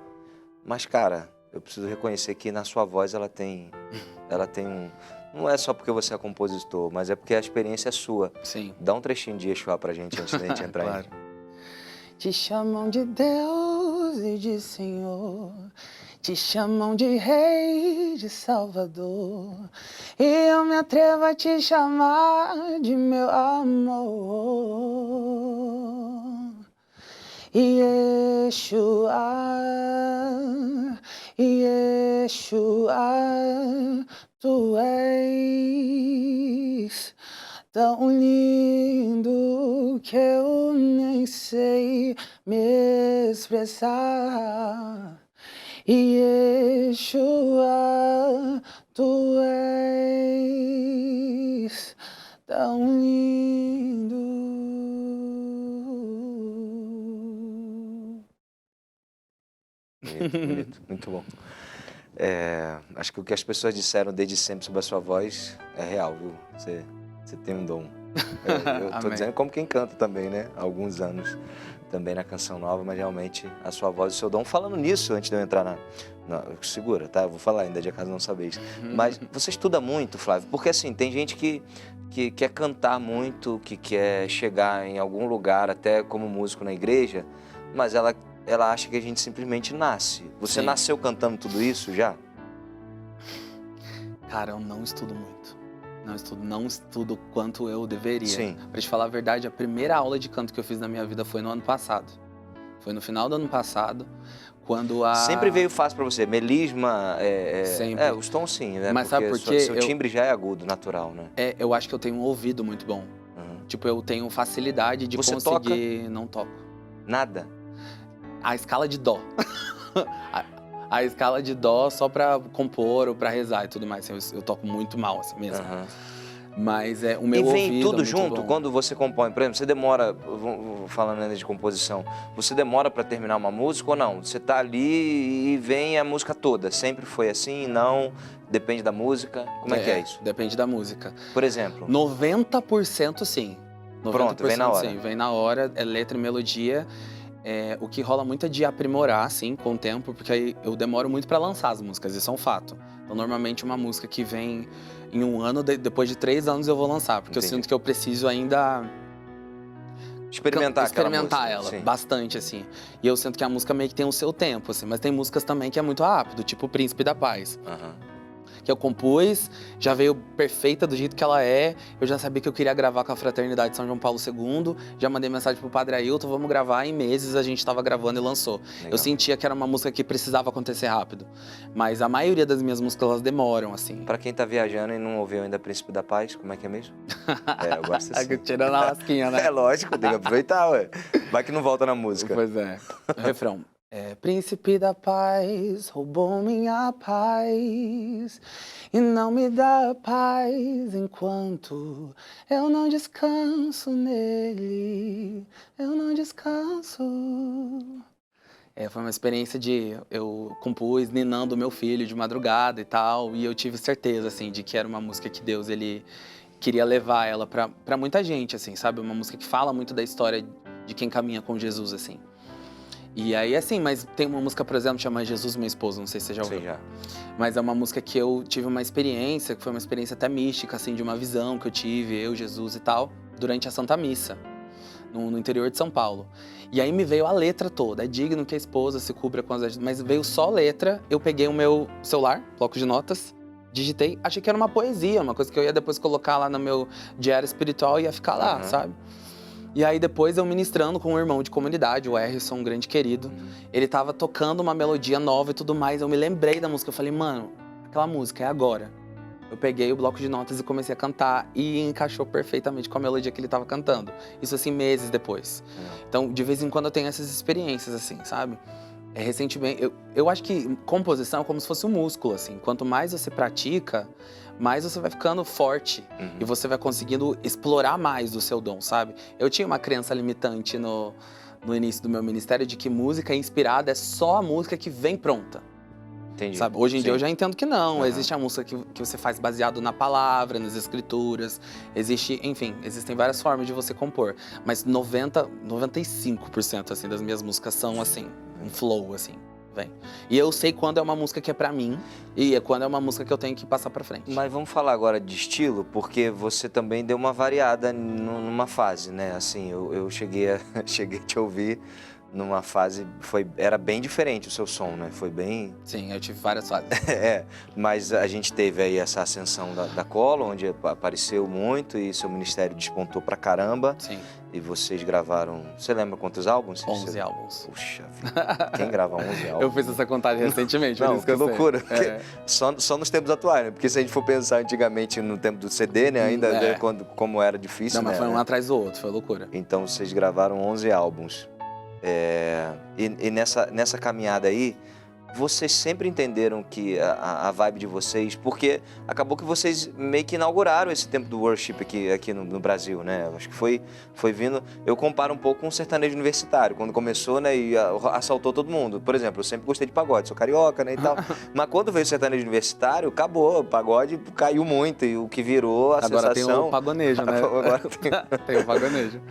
Mas, cara, eu preciso reconhecer que na sua voz ela tem um... Não é só porque você é compositor, mas é porque a experiência é sua. Sim. Dá um trechinho de Exuá pra gente antes da gente entrar Claro. em... Te chamam de Deus e de Senhor, te chamam de Rei, de Salvador, e eu me atrevo a te chamar de meu amor. Yeshua, Yeshua, tu és tão lindo que eu nem sei me expressar. Yeshua, tu és tão lindo. Bonito, bonito, muito bom. Acho que o que as pessoas disseram desde sempre sobre a sua voz é real, viu? Você tem um dom. Eu tô Amém. dizendo como quem canta também, né? Há alguns anos também na Canção Nova, mas realmente a sua voz e o seu dom. Falando nisso, antes de eu entrar segura, tá? Eu vou falar ainda de Acaso Não Sabeis. Mas você estuda muito, Flávio, porque assim, tem gente que quer cantar muito, que quer chegar em algum lugar, até como músico na igreja, mas ela acha que a gente simplesmente nasce. Você Sim. nasceu cantando tudo isso já? Cara, eu não estudo muito. Não estudo quanto eu deveria. Sim. Pra te falar a verdade, a primeira aula de canto que eu fiz na minha vida foi no ano passado. Foi no final do ano passado, quando a... Sempre veio fácil pra você, melisma, Sempre. os tons sim, né? Mas sabe por quê? Seu timbre já é agudo, natural, né? Eu acho que eu tenho um ouvido muito bom. Uhum. Tipo, eu tenho facilidade de Você conseguir... Não toco. Nada? A escala de dó. a escala de dó só pra compor ou pra rezar e tudo mais. Eu toco muito mal, assim mesmo. Uhum. Mas o meu ouvido E vem tudo é muito junto? bom. Quando você compõe, por exemplo, você demora, falando ainda de composição, você demora pra terminar uma música ou não? Você tá ali e vem a música toda, sempre foi assim, não, depende da música, como é que é isso? Depende da música. Por exemplo? 90% sim. 90% Pronto, vem na hora. Sim, vem na hora, é letra e melodia. O que rola muito é de aprimorar, assim, com o tempo, porque aí eu demoro muito pra lançar as músicas, isso é um fato. Então, normalmente, uma música que vem em um ano, depois de 3 anos eu vou lançar, porque Entendi. eu sinto que eu preciso ainda Experimentar aquela música. ela Sim. bastante, assim. E eu sinto que a música meio que tem o seu tempo, assim, mas tem músicas também que é muito rápido, tipo o Príncipe da Paz. Uhum. Que eu compus, já veio perfeita do jeito que ela é. Eu já sabia que eu queria gravar com a Fraternidade São João Paulo II. Já mandei mensagem pro Padre Ailton, vamos gravar. Em meses a gente tava gravando e lançou. Legal. Eu sentia que era uma música que precisava acontecer rápido. Mas a maioria das minhas músicas, elas demoram, assim. Pra quem tá viajando e não ouviu ainda Príncipe da Paz, como é que é mesmo? Eu gosto assim. Tirando a lasquinha, né? É lógico, tem que aproveitar, ué. Vai que não volta na música. Pois é. O refrão. Príncipe da paz, roubou minha paz e não me dá paz enquanto eu não descanso nele, eu não descanso. Foi uma experiência eu compus ninando meu filho de madrugada e tal, e eu tive certeza, assim, de que era uma música que Deus, ele queria levar ela pra muita gente, assim, sabe? Uma música que fala muito da história de quem caminha com Jesus, assim. E aí, assim, mas tem uma música, por exemplo, chamada Jesus, Meu Esposo, não sei se você já ouviu. Sei já. Mas é uma música que eu tive uma experiência, que foi uma experiência até mística, assim, de uma visão que eu tive, eu, Jesus e tal, durante a Santa Missa, no interior de São Paulo. E aí me veio a letra toda, é digno que a esposa se cubra com as... Mas veio só letra, eu peguei o meu celular, bloco de notas, digitei, achei que era uma poesia, uma coisa que eu ia depois colocar lá no meu diário espiritual e ia ficar lá, Uhum. sabe? E aí depois eu ministrando com um irmão de comunidade, o Erison, um grande querido. Ele tava tocando uma melodia nova e tudo mais. Eu me lembrei da música, eu falei, mano, aquela música é agora. Eu peguei o bloco de notas e comecei a cantar e encaixou perfeitamente com a melodia que ele tava cantando. Isso assim, meses depois. Então, de vez em quando eu tenho essas experiências, assim, sabe? Recentemente, eu acho que composição é como se fosse um músculo, assim. Quanto mais você pratica, mais você vai ficando forte. E você vai conseguindo explorar mais do seu dom, sabe? Eu tinha uma crença limitante no início do meu ministério de que música inspirada é só a música que vem pronta. Entendi. Sabe? Hoje em dia eu já entendo que não. Uhum. Existe a música que você faz baseado na palavra, nas escrituras. Enfim, existem várias formas de você compor. Mas 95% assim, das minhas músicas são assim, um flow, assim, vem. E eu sei quando é uma música que é pra mim e quando é uma música que eu tenho que passar pra frente. Mas vamos falar agora de estilo, porque você também deu uma variada numa fase, né? Assim, eu cheguei a te ouvir numa fase, era bem diferente o seu som, né? Foi bem... Sim, eu tive várias fases. Mas a gente teve aí essa ascensão da Colo, onde apareceu muito e seu ministério despontou pra caramba. Sim. E vocês gravaram, você lembra quantos álbuns? 11 álbuns. Puxa vida, quem grava 11 álbuns? Eu fiz essa contagem recentemente, por Não, isso que eu sei. loucura. Só nos tempos atuais, né? Porque se a gente for pensar antigamente no tempo do CD, né? Ainda como era difícil, Não, mas né? foi um atrás do outro, foi loucura. Então vocês gravaram 11 álbuns. E nessa caminhada aí, vocês sempre entenderam que a vibe de vocês, porque acabou que vocês meio que inauguraram esse tempo do worship aqui no Brasil, né? Acho que foi vindo... Eu comparo um pouco com o sertanejo universitário, quando começou, né, e assaltou todo mundo. Por exemplo, eu sempre gostei de pagode, sou carioca, né, e tal. Mas quando veio o sertanejo universitário, acabou, o pagode caiu muito, e o que virou a Agora sensação... tem o pagonejo, né? Agora tem o pagonejo.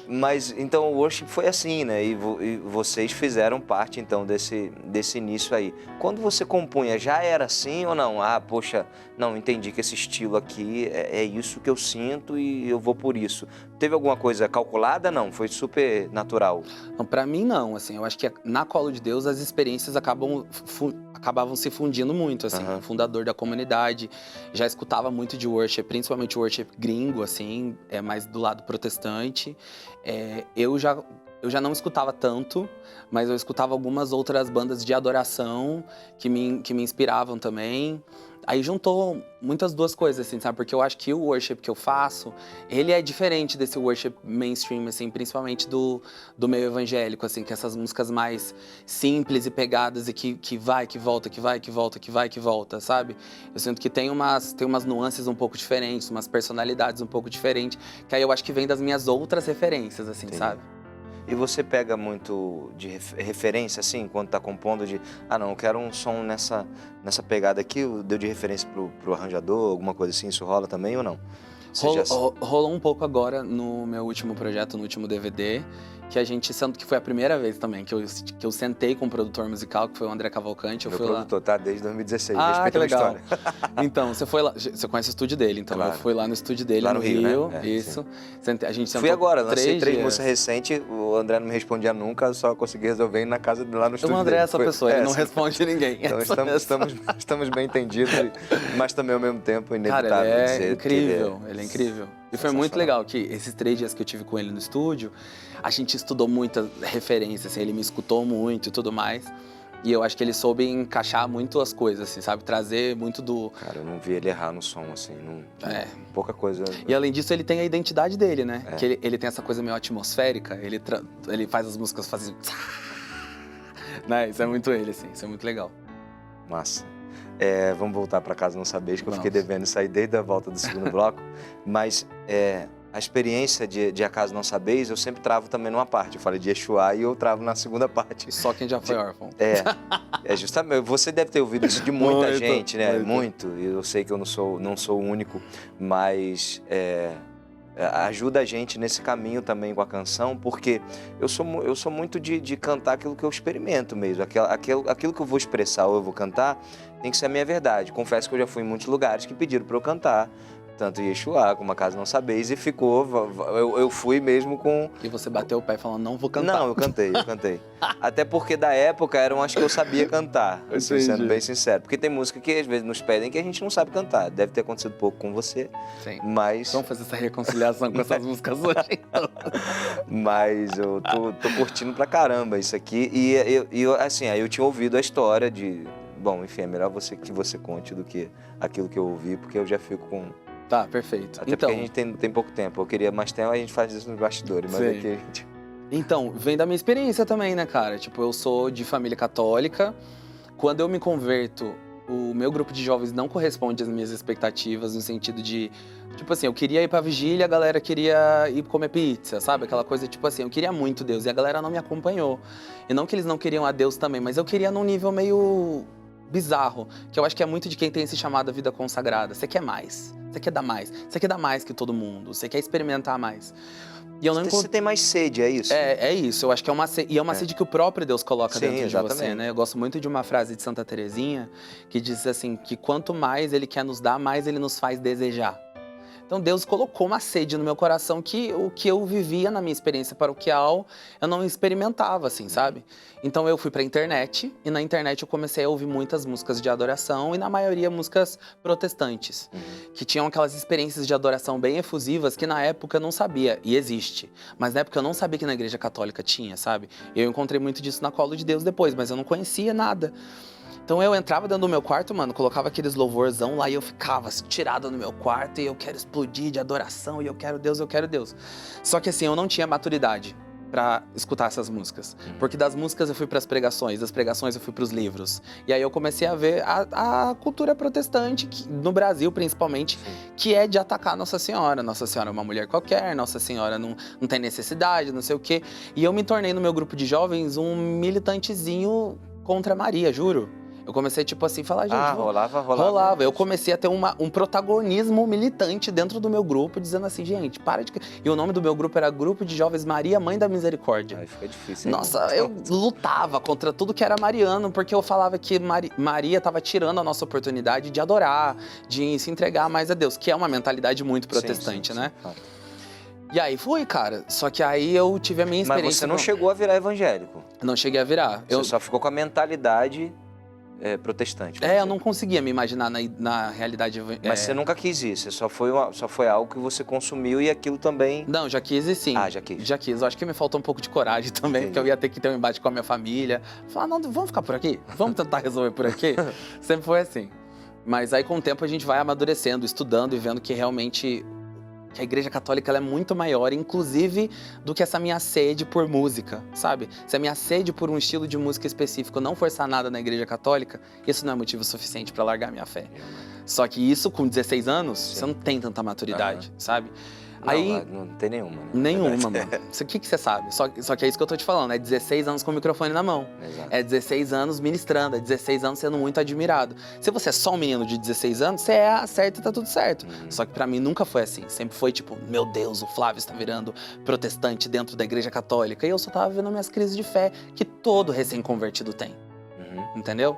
Mas então o worship foi assim, né? E vocês fizeram parte então desse início aí. Quando você compunha, já era assim ou não? Ah, poxa, não, entendi que esse estilo aqui é isso que eu sinto e eu vou por isso. Teve alguma coisa calculada? Não, foi super natural. Não, pra mim não, assim, eu acho que na Colo de Deus as experiências acabavam se fundindo muito, assim. Uhum. Fundador da comunidade, já escutava muito de worship, principalmente worship gringo, assim, mais do lado protestante. Eu já não escutava tanto, mas eu escutava algumas outras bandas de adoração que me inspiravam também. Aí juntou muitas duas coisas, assim, sabe? Porque eu acho que o worship que eu faço, ele é diferente desse worship mainstream, assim, principalmente do meio evangélico, assim, que essas músicas mais simples e pegadas e que vai, que volta, que vai, que volta, que vai, que volta, sabe? Eu sinto que tem umas nuances um pouco diferentes, umas personalidades um pouco diferentes, que aí eu acho que vem das minhas outras referências, assim, Entendi. sabe? E você pega muito de referência, assim, quando tá compondo não, eu quero um som nessa pegada aqui, deu de referência pro arranjador, alguma coisa assim, isso rola também ou não? Rolou um pouco agora no meu último projeto, no último DVD, que foi a primeira vez também que eu sentei com um produtor musical, que foi o André Cavalcante. Meu produtor, tá? Desde 2016, que legal. História. Então, você foi lá, você conhece o estúdio dele, então. Claro. Eu fui lá no estúdio dele, lá no Rio, né? Isso. A gente sentou Fui agora, lancei 3 dias. músicas recentes, o André não me respondia nunca, só consegui resolver indo na casa lá no estúdio O André dele. é essa pessoa, ele não responde ninguém. Então estamos bem entendidos, mas também ao mesmo tempo inevitável. Cara, ele é dizer incrível, ele é incrível. E foi muito legal que esses 3 dias que eu tive com ele no estúdio, a gente estudou muita referência, assim, ele me escutou muito e tudo mais. E eu acho que ele soube encaixar muito as coisas, assim, sabe? Trazer muito do... Cara, eu não vi ele errar no som, assim, pouca coisa. E além disso, ele tem a identidade dele, né? Que ele tem essa coisa meio atmosférica, ele faz as músicas fazendo... Né? Isso é muito ele, assim, isso é muito legal. Massa. Vamos voltar para casa não saber, que eu fiquei devendo sair desde a volta do segundo bloco, mas a experiência de Acaso Não Sabeis, eu sempre travo também numa parte. Eu falei de Yeshua e eu travo na segunda parte. Só quem já foi órfão. Justamente. Você deve ter ouvido isso de muita gente, né? Muito. Muito. Eu sei que eu não sou o único, mas ajuda a gente nesse caminho também com a canção, porque eu sou muito de cantar aquilo que eu experimento mesmo. Aquilo que eu vou expressar ou eu vou cantar tem que ser a minha verdade. Confesso que eu já fui em muitos lugares que pediram para eu cantar tanto Yeshua como Acaso Não Sabeis, e ficou, eu fui mesmo com... E você bateu o pé falando, não vou cantar. Não, eu cantei. Até porque da época eram as que eu sabia cantar, assim, sendo Entendi. bem sincero. Porque tem música que às vezes nos pedem que a gente não sabe cantar. Deve ter acontecido pouco com você, Sim. mas... Vamos fazer essa reconciliação com essas músicas hoje, então. Mas eu tô curtindo pra caramba isso aqui. E assim, aí eu tinha ouvido a história de... Bom, enfim, é melhor que você conte do que aquilo que eu ouvi, porque eu já fico com... Tá, perfeito. Até porque a gente tem pouco tempo. Eu queria mais tempo, a gente faz isso nos bastidores. Mas Sim. aqui a gente... Então, vem da minha experiência também, né, cara? Tipo, eu sou de família católica. Quando eu me converto, o meu grupo de jovens não corresponde às minhas expectativas, no sentido de... Tipo assim, eu queria ir pra vigília, a galera queria ir comer pizza, sabe? Aquela coisa, tipo assim, eu queria muito Deus e a galera não me acompanhou. E não que eles não queriam a Deus também, mas eu queria num nível meio bizarro, que eu acho que é muito de quem tem esse chamado vida consagrada. Você quer mais, você quer dar mais, você quer dar mais que todo mundo, você quer experimentar mais. E eu não Você tem mais sede, é isso? É isso, eu acho que é uma sede, e é uma sede que o próprio Deus coloca Sim, dentro de exatamente. você, né? Eu gosto muito de uma frase de Santa Teresinha, que diz assim, que quanto mais Ele quer nos dar, mais Ele nos faz desejar. Então Deus colocou uma sede no meu coração que o que eu vivia na minha experiência paroquial, eu não experimentava, assim, sabe? Então eu fui pra internet, e na internet eu comecei a ouvir muitas músicas de adoração, e na maioria músicas protestantes, que tinham aquelas experiências de adoração bem efusivas que na época eu não sabia, e existe. Mas na época eu não sabia que na igreja católica tinha, sabe? Eu encontrei muito disso na Colo de Deus depois, mas eu não conhecia nada. Então eu entrava dentro do meu quarto, mano, colocava aqueles louvorzão lá e eu ficava assim, tirado no meu quarto e eu quero explodir de adoração e eu quero Deus, eu quero Deus. Só que assim, eu não tinha maturidade pra escutar essas músicas. Porque das músicas eu fui pras pregações, das pregações eu fui pros livros. E aí eu comecei a ver a cultura protestante, no Brasil principalmente, que é de atacar Nossa Senhora. Nossa Senhora é uma mulher qualquer, Nossa Senhora não tem necessidade, não sei o quê. E eu me tornei no meu grupo de jovens um militantezinho contra Maria, juro. Eu comecei, tipo assim, falar, gente... Rolava. Eu comecei a ter um protagonismo militante dentro do meu grupo, dizendo assim, gente, para de... E o nome do meu grupo era Grupo de Jovens Maria, Mãe da Misericórdia. Aí fica difícil, hein? Nossa, eu lutava contra tudo que era mariano, porque eu falava que Maria estava tirando a nossa oportunidade de adorar, de se entregar mais a Deus, que é uma mentalidade muito protestante, né? E aí fui, cara. Só que aí eu tive a minha experiência... Mas você não chegou a virar evangélico? Não cheguei a virar. Você só ficou com a mentalidade... protestante. Eu não conseguia me imaginar na realidade. Mas você nunca quis isso, só foi algo que você consumiu e aquilo também... Não, já quis e sim. Ah, já quis. Já quis. Eu acho que me faltou um pouco de coragem também, porque eu ia ter que ter um embate com a minha família. Falar, não, vamos ficar por aqui? Vamos tentar resolver por aqui? Sempre foi assim. Mas aí com o tempo a gente vai amadurecendo, estudando e vendo que realmente... que a Igreja Católica ela é muito maior, inclusive, do que essa minha sede por música, sabe? Se a minha sede por um estilo de música específico não for sanada na Igreja Católica, isso não é motivo suficiente pra largar minha fé. Só que isso, com 16 anos, você não tem tanta maturidade, sabe? Não, aí, não tem nenhuma, né? Nenhuma, mano. O que você sabe? Só que é isso que eu tô te falando, é 16 anos com o microfone na mão. Exato. É 16 anos ministrando, é 16 anos sendo muito admirado. Se você é só um menino de 16 anos, você é certo e tá tudo certo. Só que pra mim nunca foi assim. Sempre foi tipo, meu Deus, o Flávio está virando protestante dentro da Igreja Católica. E eu só tava vendo minhas crises de fé que todo recém-convertido tem. Entendeu?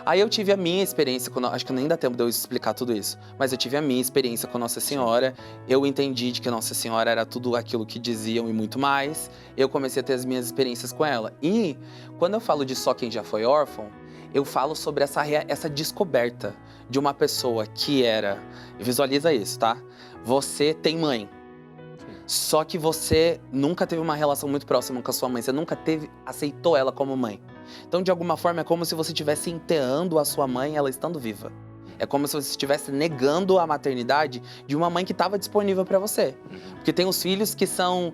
Aí eu tive a minha experiência, acho que nem dá tempo de eu explicar tudo isso, mas eu tive a minha experiência com Nossa Senhora, eu entendi de que Nossa Senhora era tudo aquilo que diziam e muito mais, eu comecei a ter as minhas experiências com ela. E quando eu falo de Só Quem Já Foi Órfão, eu falo sobre essa descoberta de uma pessoa que era, visualiza isso, tá? Você tem mãe, só que você nunca teve uma relação muito próxima com a sua mãe, você nunca aceitou ela como mãe. Então, de alguma forma, é como se você estivesse enterrando a sua mãe, ela estando viva. É como se você estivesse negando a maternidade de uma mãe que estava disponível para você. Porque tem os filhos que são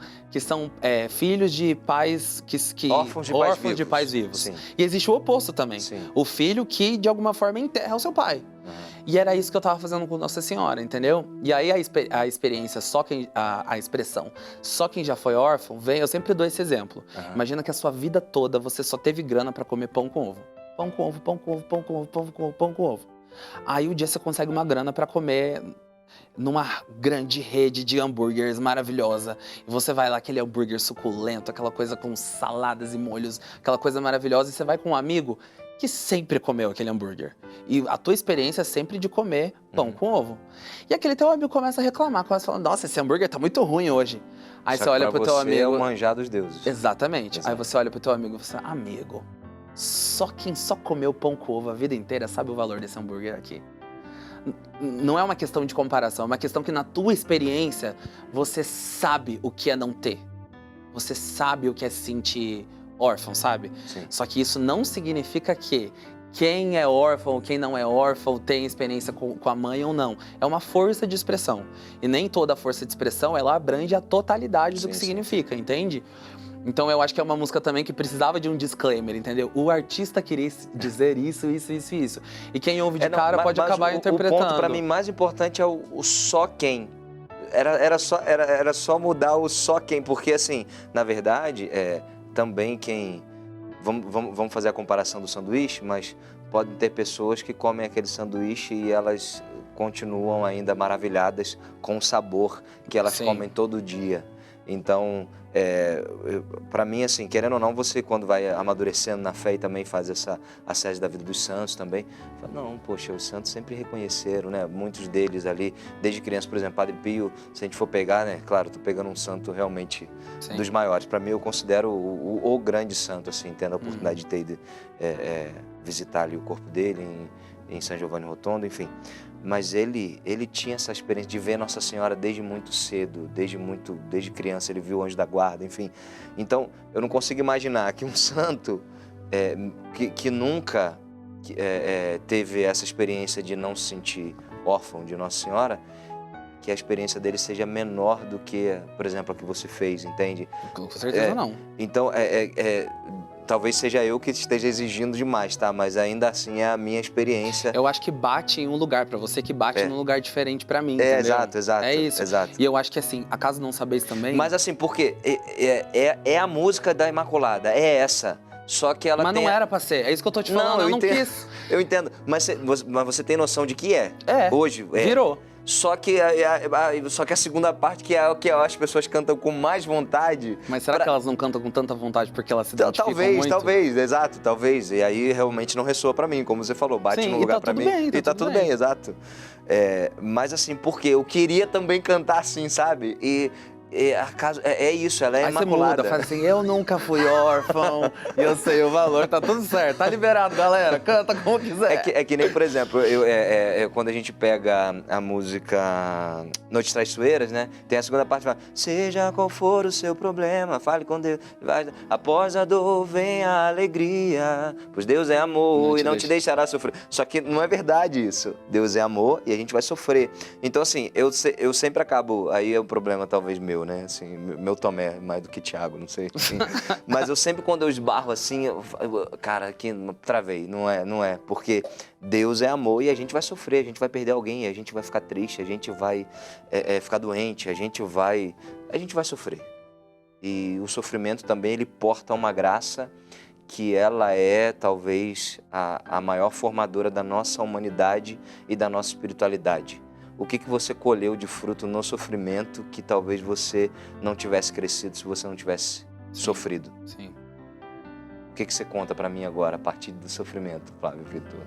filhos de pais órfãos de pais vivos. Sim. E existe o oposto também. Sim. O filho que, de alguma forma, enterra o seu pai. E era isso que eu estava fazendo com Nossa Senhora, entendeu? E aí a experiência, a expressão, só quem já foi órfão, eu sempre dou esse exemplo. Imagina que a sua vida toda você só teve grana para comer pão com ovo. Pão com ovo, pão com ovo, pão com ovo, pão com ovo, pão com ovo. Aí um dia você consegue uma grana para comer numa grande rede de hambúrgueres maravilhosa. E você vai lá, aquele hambúrguer suculento, aquela coisa com saladas e molhos, aquela coisa maravilhosa. E você vai com um amigo que sempre comeu aquele hambúrguer. E a tua experiência é sempre de comer pão com ovo. E aquele teu amigo começa a reclamar, começa a falar, nossa, esse hambúrguer tá muito ruim hoje. Aí Só você que olha pra pro teu você amigo... é o manjar dos deuses. Exatamente. Aí Exato. você olha pro teu amigo e fala, amigo, só quem só comeu pão com ovo a vida inteira sabe o valor desse hambúrguer aqui. Não é uma questão de comparação, é uma questão que na tua experiência você sabe o que é não ter. Você sabe o que é se sentir órfão, sabe? Sim. Só que isso não significa que quem é órfão ou quem não é órfão tem experiência com a mãe ou não. É uma força de expressão. E nem toda força de expressão, ela abrange a totalidade do Sim, que sim. significa, entende? Então eu acho que é uma música também que precisava de um disclaimer, entendeu? O artista queria dizer isso. E quem ouve de cara pode acabar interpretando. O ponto pra mim mais importante é o só quem. Era só mudar o só quem, porque assim, na verdade, também quem... Vamos fazer a comparação do sanduíche, mas podem ter pessoas que comem aquele sanduíche e elas continuam ainda maravilhadas com o sabor que elas Sim. comem todo dia. Então, para mim, assim, querendo ou não, você quando vai amadurecendo na fé e também faz essa ascese da vida dos santos também, fala, não, poxa, os santos sempre reconheceram, né? Muitos deles ali, desde criança, por exemplo, Padre Pio, se a gente for pegar, né? Claro, tô pegando um santo realmente Sim. dos maiores. Para mim, eu considero o grande santo, assim, tendo a oportunidade de ter ido visitar ali o corpo dele em São Giovanni Rotondo, enfim. Mas ele tinha essa experiência de ver Nossa Senhora desde muito cedo, desde criança, ele viu o Anjo da Guarda, enfim. Então, eu não consigo imaginar que um santo que nunca teve essa experiência de não se sentir órfão de Nossa Senhora, que a experiência dele seja menor do que, por exemplo, a que você fez, entende? Com certeza não. Então, talvez seja eu que esteja exigindo demais, tá? Mas ainda assim é a minha experiência. Eu acho que bate em um lugar pra você, que bate num lugar diferente pra mim, entendeu? Exato. É isso. Exato. E eu acho que assim, acaso não sabeis também... Mas assim, porque é a música da Imaculada, é essa. Só que ela Mas tem... não era pra ser, é isso que eu tô te falando, Não, eu não entendo. quis. Eu entendo, mas você tem noção de que hoje virou. Só que a segunda parte, que é o que as pessoas cantam com mais vontade. Mas será que elas não cantam com tanta vontade porque elas se identificam muito? Talvez, exato, talvez. E aí realmente não ressoa pra mim, como você falou, bate Sim, no lugar pra mim. E tá tudo bem, exato. Mas assim, porque eu queria também cantar assim, sabe? E isso, ela é Aí imaculada. você muda, faz assim, eu nunca fui órfão, e eu sei o valor, tá tudo certo, tá liberado, galera, canta como quiser. É que nem, por exemplo, quando a gente pega a música Noites Traiçoeiras, né? Tem a segunda parte que fala, seja qual for o seu problema, fale com Deus, após a dor vem a alegria, pois Deus é amor e não te deixará sofrer. Só que não é verdade isso. Deus é amor e a gente vai sofrer. Então, assim, eu sempre acabo, aí é um problema talvez meu, né? Assim, meu Tomé mais do que Tiago, não sei. Assim. Mas eu sempre, quando eu esbarro assim, cara, aqui travei, não é. Porque Deus é amor e a gente vai sofrer, a gente vai perder alguém, a gente vai ficar triste, a gente vai ficar doente, a gente vai sofrer. E o sofrimento também, ele porta uma graça que ela é, talvez, a maior formadora da nossa humanidade e da nossa espiritualidade. O que você colheu de fruto no sofrimento que talvez você não tivesse crescido se você não tivesse sofrido? Sim. O que você conta pra mim agora a partir do sofrimento, Flávio Vitor?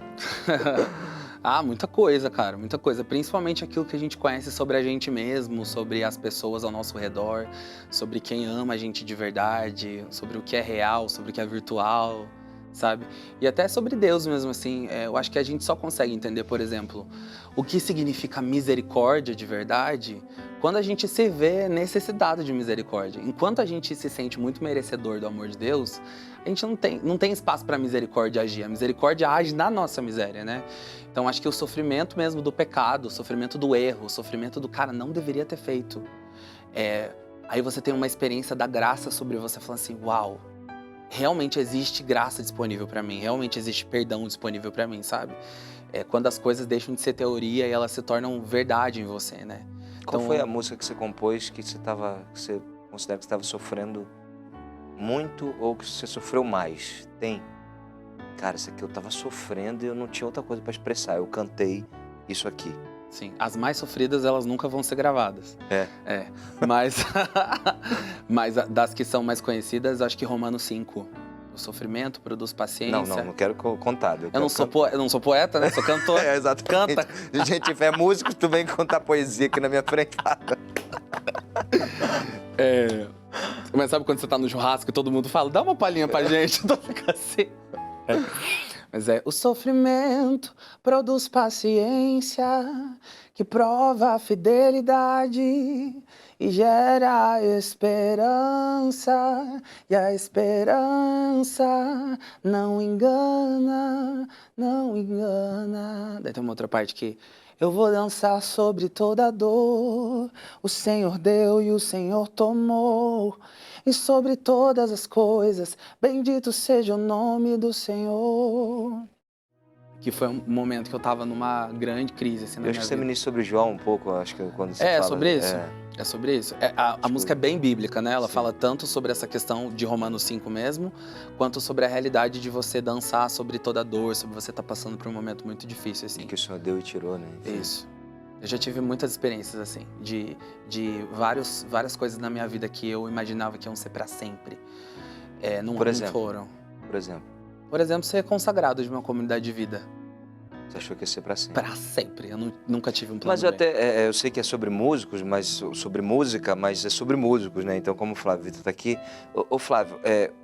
Muita coisa, cara, muita coisa. Principalmente aquilo que a gente conhece sobre a gente mesmo, sobre as pessoas ao nosso redor, sobre quem ama a gente de verdade, sobre o que é real, sobre o que é virtual, sabe? E até sobre Deus mesmo, assim. Eu acho que a gente só consegue entender, por exemplo, o que significa misericórdia de verdade quando a gente se vê necessitado de misericórdia. Enquanto a gente se sente muito merecedor do amor de Deus, a gente não tem espaço para a misericórdia agir. A misericórdia age na nossa miséria, né? Então acho que o sofrimento mesmo do pecado, o sofrimento do erro, o sofrimento do cara não deveria ter feito. Aí você tem uma experiência da graça sobre você, falando assim, uau, realmente existe graça disponível para mim, realmente existe perdão disponível para mim, sabe? Quando as coisas deixam de ser teoria e elas se tornam verdade em você, né? Qual foi a música que você compôs que você considera que você estava sofrendo muito ou que você sofreu mais? Tem? Cara, isso aqui eu estava sofrendo e eu não tinha outra coisa para expressar. Eu cantei isso aqui. Sim, as mais sofridas, elas nunca vão ser gravadas. Mas das que são mais conhecidas, acho que Romanos 5. O sofrimento produz paciência. Não quero contado. Eu não sou poeta, né? Sou cantor. É, exatamente. Canta. Gente, é músico, tu vem contar poesia aqui na minha frente. Mas sabe quando você tá no churrasco e todo mundo fala, dá uma palhinha pra gente, então fica assim. Mas o sofrimento produz paciência, que prova a fidelidade e gera esperança. E a esperança não engana, não engana. Daí tem uma outra parte que eu vou dançar sobre toda dor, o Senhor deu e o Senhor tomou. E sobre todas as coisas, bendito seja o nome do Senhor. Que foi um momento que eu tava numa grande crise, assim, na Eu minha acho que você vida. ministra sobre João um pouco, acho que quando você fala... Sobre isso? É sobre isso. A música é bem bíblica, né? Ela fala tanto sobre essa questão de Romanos 5 mesmo, quanto sobre a realidade de você dançar sobre toda a dor, sobre você estar passando por um momento muito difícil, assim. Que o Senhor deu e tirou, né? Enfim. Isso. Eu já tive muitas experiências, assim, de várias coisas na minha vida que eu imaginava que iam ser pra sempre. Não foram. Por exemplo? Por exemplo, ser consagrado de uma comunidade de vida. Você achou que ia ser pra sempre? Pra sempre. Eu nunca tive um plano Mas eu sei que é sobre músicos, sobre música, mas é sobre músicos, né? Então, como o Flávio Vitor tá aqui... Ô Flávio,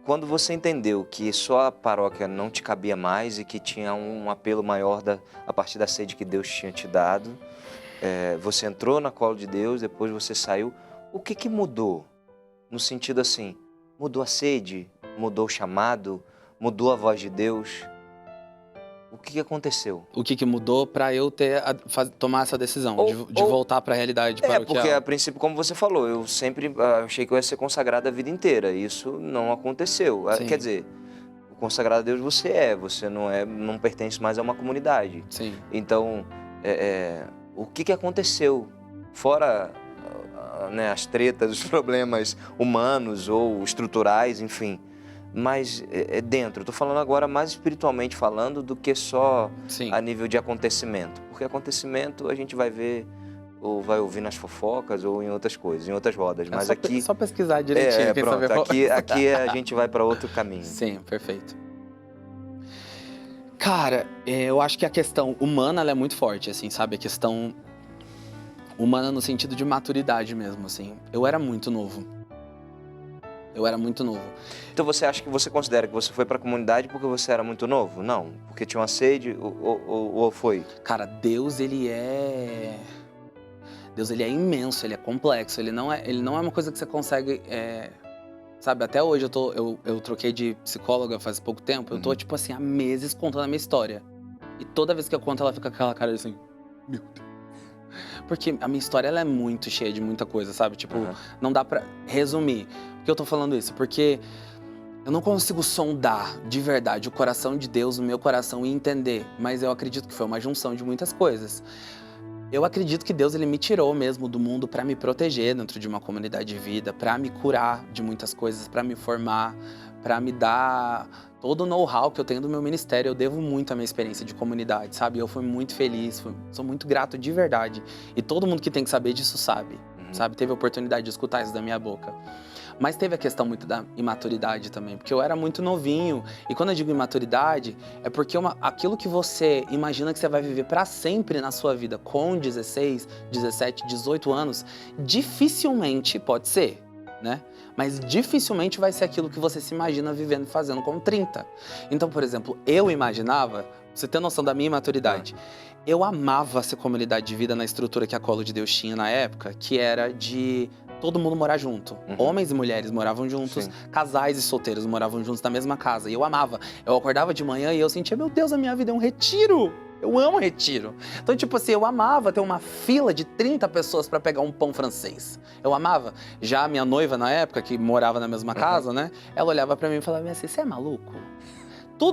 quando você entendeu que só a paróquia não te cabia mais e que tinha um apelo maior a partir da sede que Deus tinha te dado, você entrou na colo de Deus, depois você saiu. O que mudou? No sentido assim, mudou a sede? Mudou o chamado? Mudou a voz de Deus? O que aconteceu? O que mudou pra eu tomar essa decisão de voltar pra realidade paroquial? Porque a princípio, como você falou, eu sempre achei que eu ia ser consagrado a vida inteira. Isso não aconteceu. Sim. Quer dizer, o consagrado a Deus você não pertence mais a uma comunidade. Sim. Então, o que aconteceu? Fora as tretas, os problemas humanos ou estruturais, enfim. Mas dentro, eu tô falando agora mais espiritualmente falando do que só a nível de acontecimento. Porque acontecimento a gente vai ver ou vai ouvir nas fofocas ou em outras coisas, em outras rodas. Mas aqui... Só pesquisar direitinho. Pronto, aqui a gente vai para outro caminho. Sim, perfeito. Cara, eu acho que a questão humana ela é muito forte, assim, sabe? A questão humana no sentido de maturidade mesmo, assim. Eu era muito novo. Então você considera que você foi para a comunidade porque você era muito novo? Não? Porque tinha uma sede ou foi? Cara, Deus ele é imenso, ele é complexo, ele não é uma coisa que você consegue, sabe, até hoje eu troquei de psicóloga faz pouco tempo, eu tô tipo assim, há meses contando a minha história. E toda vez que eu conto ela fica com aquela cara assim, meu Deus. Porque a minha história ela é muito cheia de muita coisa, sabe? Tipo, não dá pra resumir. Por que eu tô falando isso? Porque eu não consigo sondar de verdade o coração de Deus no meu coração e entender. Mas eu acredito que foi uma junção de muitas coisas. Eu acredito que Deus ele me tirou mesmo do mundo para me proteger dentro de uma comunidade de vida, para me curar de muitas coisas, para me formar, para me dar todo o know-how que eu tenho do meu ministério. Eu devo muito à minha experiência de comunidade, sabe? Eu fui muito feliz, sou muito grato de verdade. E todo mundo que tem que saber disso sabe, sabe? Teve a oportunidade de escutar isso da minha boca. Mas teve a questão muito da imaturidade também, porque eu era muito novinho. E quando eu digo imaturidade, é porque aquilo que você imagina que você vai viver para sempre na sua vida com 16, 17, 18 anos, dificilmente pode ser, né? Mas dificilmente vai ser aquilo que você se imagina vivendo e fazendo com 30. Então, por exemplo, eu imaginava, você tem noção da minha imaturidade, eu amava essa comunidade de vida na estrutura que a Colo de Deus tinha na época, que era de todo mundo morar junto. Homens e mulheres moravam juntos, casais e solteiros moravam juntos na mesma casa. E eu amava. Eu acordava de manhã e eu sentia, meu Deus, a minha vida é um retiro. Eu amo retiro. Então, tipo assim, eu amava ter uma fila de 30 pessoas pra pegar um pão francês. Eu amava. Já a minha noiva, na época, que morava na mesma casa, né? Ela olhava pra mim e falava assim, você é maluco?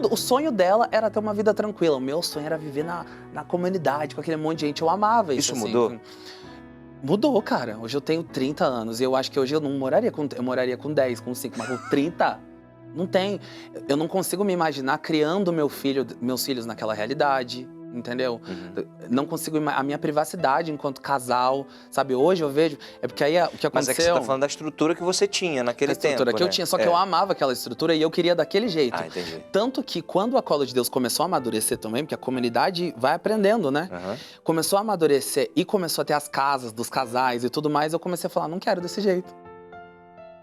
O sonho dela era ter uma vida tranquila. O meu sonho era viver na comunidade, com aquele monte de gente. Eu amava isso. Isso assim. mudou? Mudou, cara. Hoje eu tenho 30 anos e eu acho que hoje eu não moraria eu moraria com 10, com 5, mas com 30, não tem. Eu não consigo me imaginar criando meus filhos naquela realidade, entendeu? Uhum. Não consigo a minha privacidade enquanto casal, sabe? Hoje eu vejo, é porque aí o que aconteceu... Mas é que você tá falando da estrutura que você tinha naquele a estrutura tempo, que eu né? tinha, só que eu amava aquela estrutura e eu queria daquele jeito. Ah, entendi. Tanto que quando a Colo de Deus começou a amadurecer também, porque a comunidade vai aprendendo, né? Uhum. Começou a amadurecer e começou a ter as casas dos casais e tudo mais, eu comecei a falar, não quero desse jeito.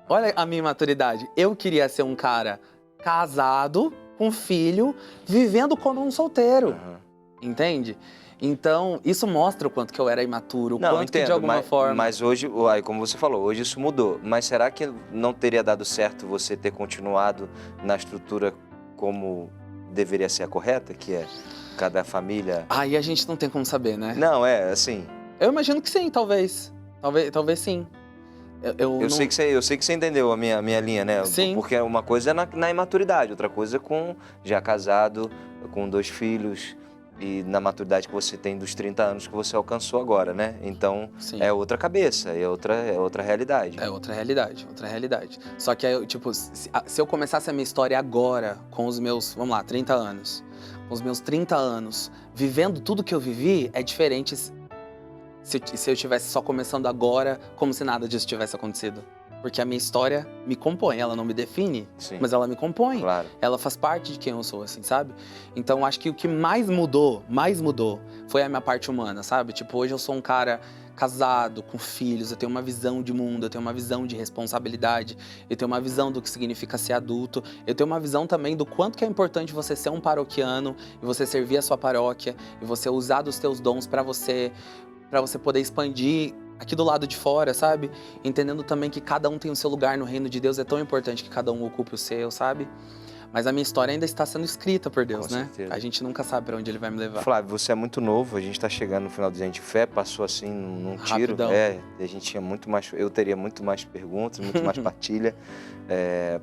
Olha a minha maturidade. Eu queria ser um cara casado, com filho, vivendo como um solteiro. Uhum. Entende? Então, isso mostra o quanto que eu era imaturo, o Não, quanto entendo, que de alguma forma... mas hoje, aí, como você falou, hoje isso mudou. Mas será que não teria dado certo você ter continuado na estrutura como deveria ser a correta, que é cada família... Aí a gente não tem como saber, né? Não, assim... Eu imagino que sim, talvez. Talvez sim. Eu não... sei que você entendeu a minha linha, né? Sim. Porque uma coisa é na imaturidade, outra coisa é com já casado, com 2 filhos e na maturidade que você tem dos 30 anos que você alcançou agora, né? Então, Sim. é outra cabeça, é outra realidade. É outra realidade. Só que aí, tipo, se eu começasse a minha história agora, com os meus, vamos lá, 30 anos, com os meus 30 anos, vivendo tudo que eu vivi, é diferente se eu estivesse só começando agora, como se nada disso tivesse acontecido. Porque a minha história me compõe, ela não me define, Sim. mas ela me compõe. Claro. Ela faz parte de quem eu sou, assim, sabe? Então, acho que o que mais mudou, foi a minha parte humana, sabe? Tipo, hoje eu sou um cara casado, com filhos, eu tenho uma visão de mundo, eu tenho uma visão de responsabilidade, eu tenho uma visão do que significa ser adulto, eu tenho uma visão também do quanto que é importante você ser um paroquiano, e você servir a sua paróquia, e você usar dos teus dons para você poder expandir aqui do lado de fora, sabe? Entendendo também que cada um tem o seu lugar no reino de Deus, é tão importante que cada um ocupe o seu, sabe? Mas a minha história ainda está sendo escrita por Deus, Com né? certeza. A gente nunca sabe para onde ele vai me levar. Flávio, você é muito novo, a gente está chegando no final do Gente Fé, passou assim num tiro. Rapidão. A gente tinha muito mais, eu teria muito mais perguntas, muito mais partilha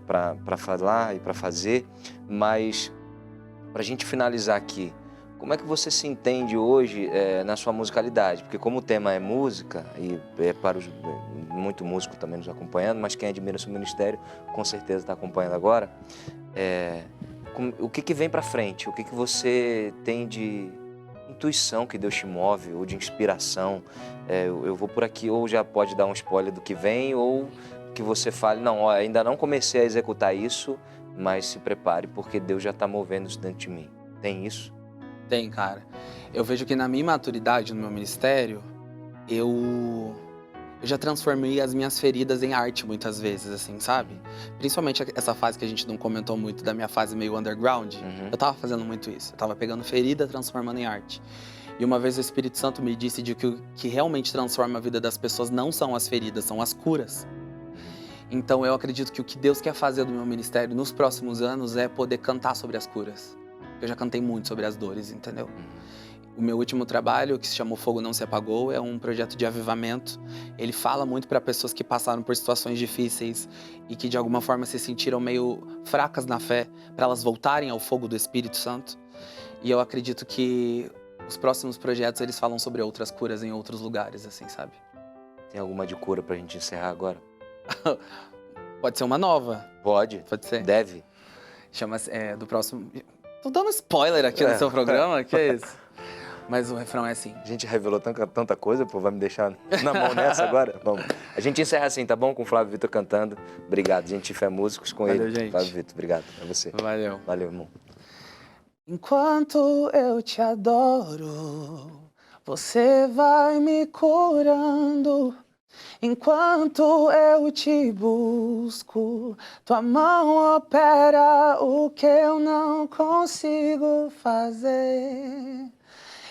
para falar e para fazer, mas para a gente finalizar aqui, como é que você se entende hoje na sua musicalidade? Porque como o tema é música, e é para muito músico também nos acompanhando, mas quem admira seu ministério com certeza está acompanhando agora, o que vem para frente? O que você tem de intuição que Deus te move, ou de inspiração? Eu vou por aqui, ou já pode dar um spoiler do que vem, ou que você fale, não, ainda não comecei a executar isso, mas se prepare, porque Deus já está movendo isso dentro de mim. Tem isso? Tem, cara. Eu vejo que na minha maturidade, no meu ministério, eu já transformei as minhas feridas em arte muitas vezes, assim, sabe? Principalmente essa fase que a gente não comentou muito, da minha fase meio underground. Uhum. Eu tava fazendo muito isso. Eu tava pegando ferida, transformando em arte. E uma vez o Espírito Santo me disse de que o que realmente transforma a vida das pessoas não são as feridas, são as curas. Então eu acredito que o que Deus quer fazer do meu ministério nos próximos anos é poder cantar sobre as curas. Eu já cantei muito sobre as dores, entendeu? O meu último trabalho, que se chama O Fogo Não Se Apagou, é um projeto de avivamento. Ele fala muito para pessoas que passaram por situações difíceis e que de alguma forma se sentiram meio fracas na fé, para elas voltarem ao fogo do Espírito Santo. E eu acredito que os próximos projetos, eles falam sobre outras curas em outros lugares, assim, sabe? Tem alguma de cura pra gente encerrar agora? Pode ser uma nova. Pode. Pode ser. Deve. Chama-se, do próximo... Tô dando spoiler aqui no seu programa, que é isso? Mas o refrão é assim. A gente revelou tanta coisa, pô, vai me deixar na mão nessa agora? Vamos. A gente encerra assim, tá bom? Com o Flávio Vitor cantando. Obrigado, Gente Fé Músicos, com Valeu, ele. gente. Flávio Vitor, obrigado. É você. Valeu. Valeu, irmão. Enquanto eu te adoro, você vai me curando. Enquanto eu te busco, tua mão opera o que eu não consigo fazer.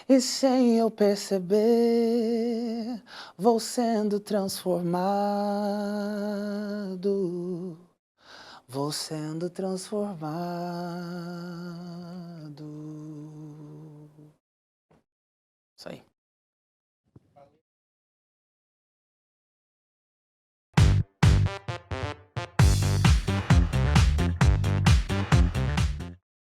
E sem eu perceber, vou sendo transformado. Vou sendo transformado.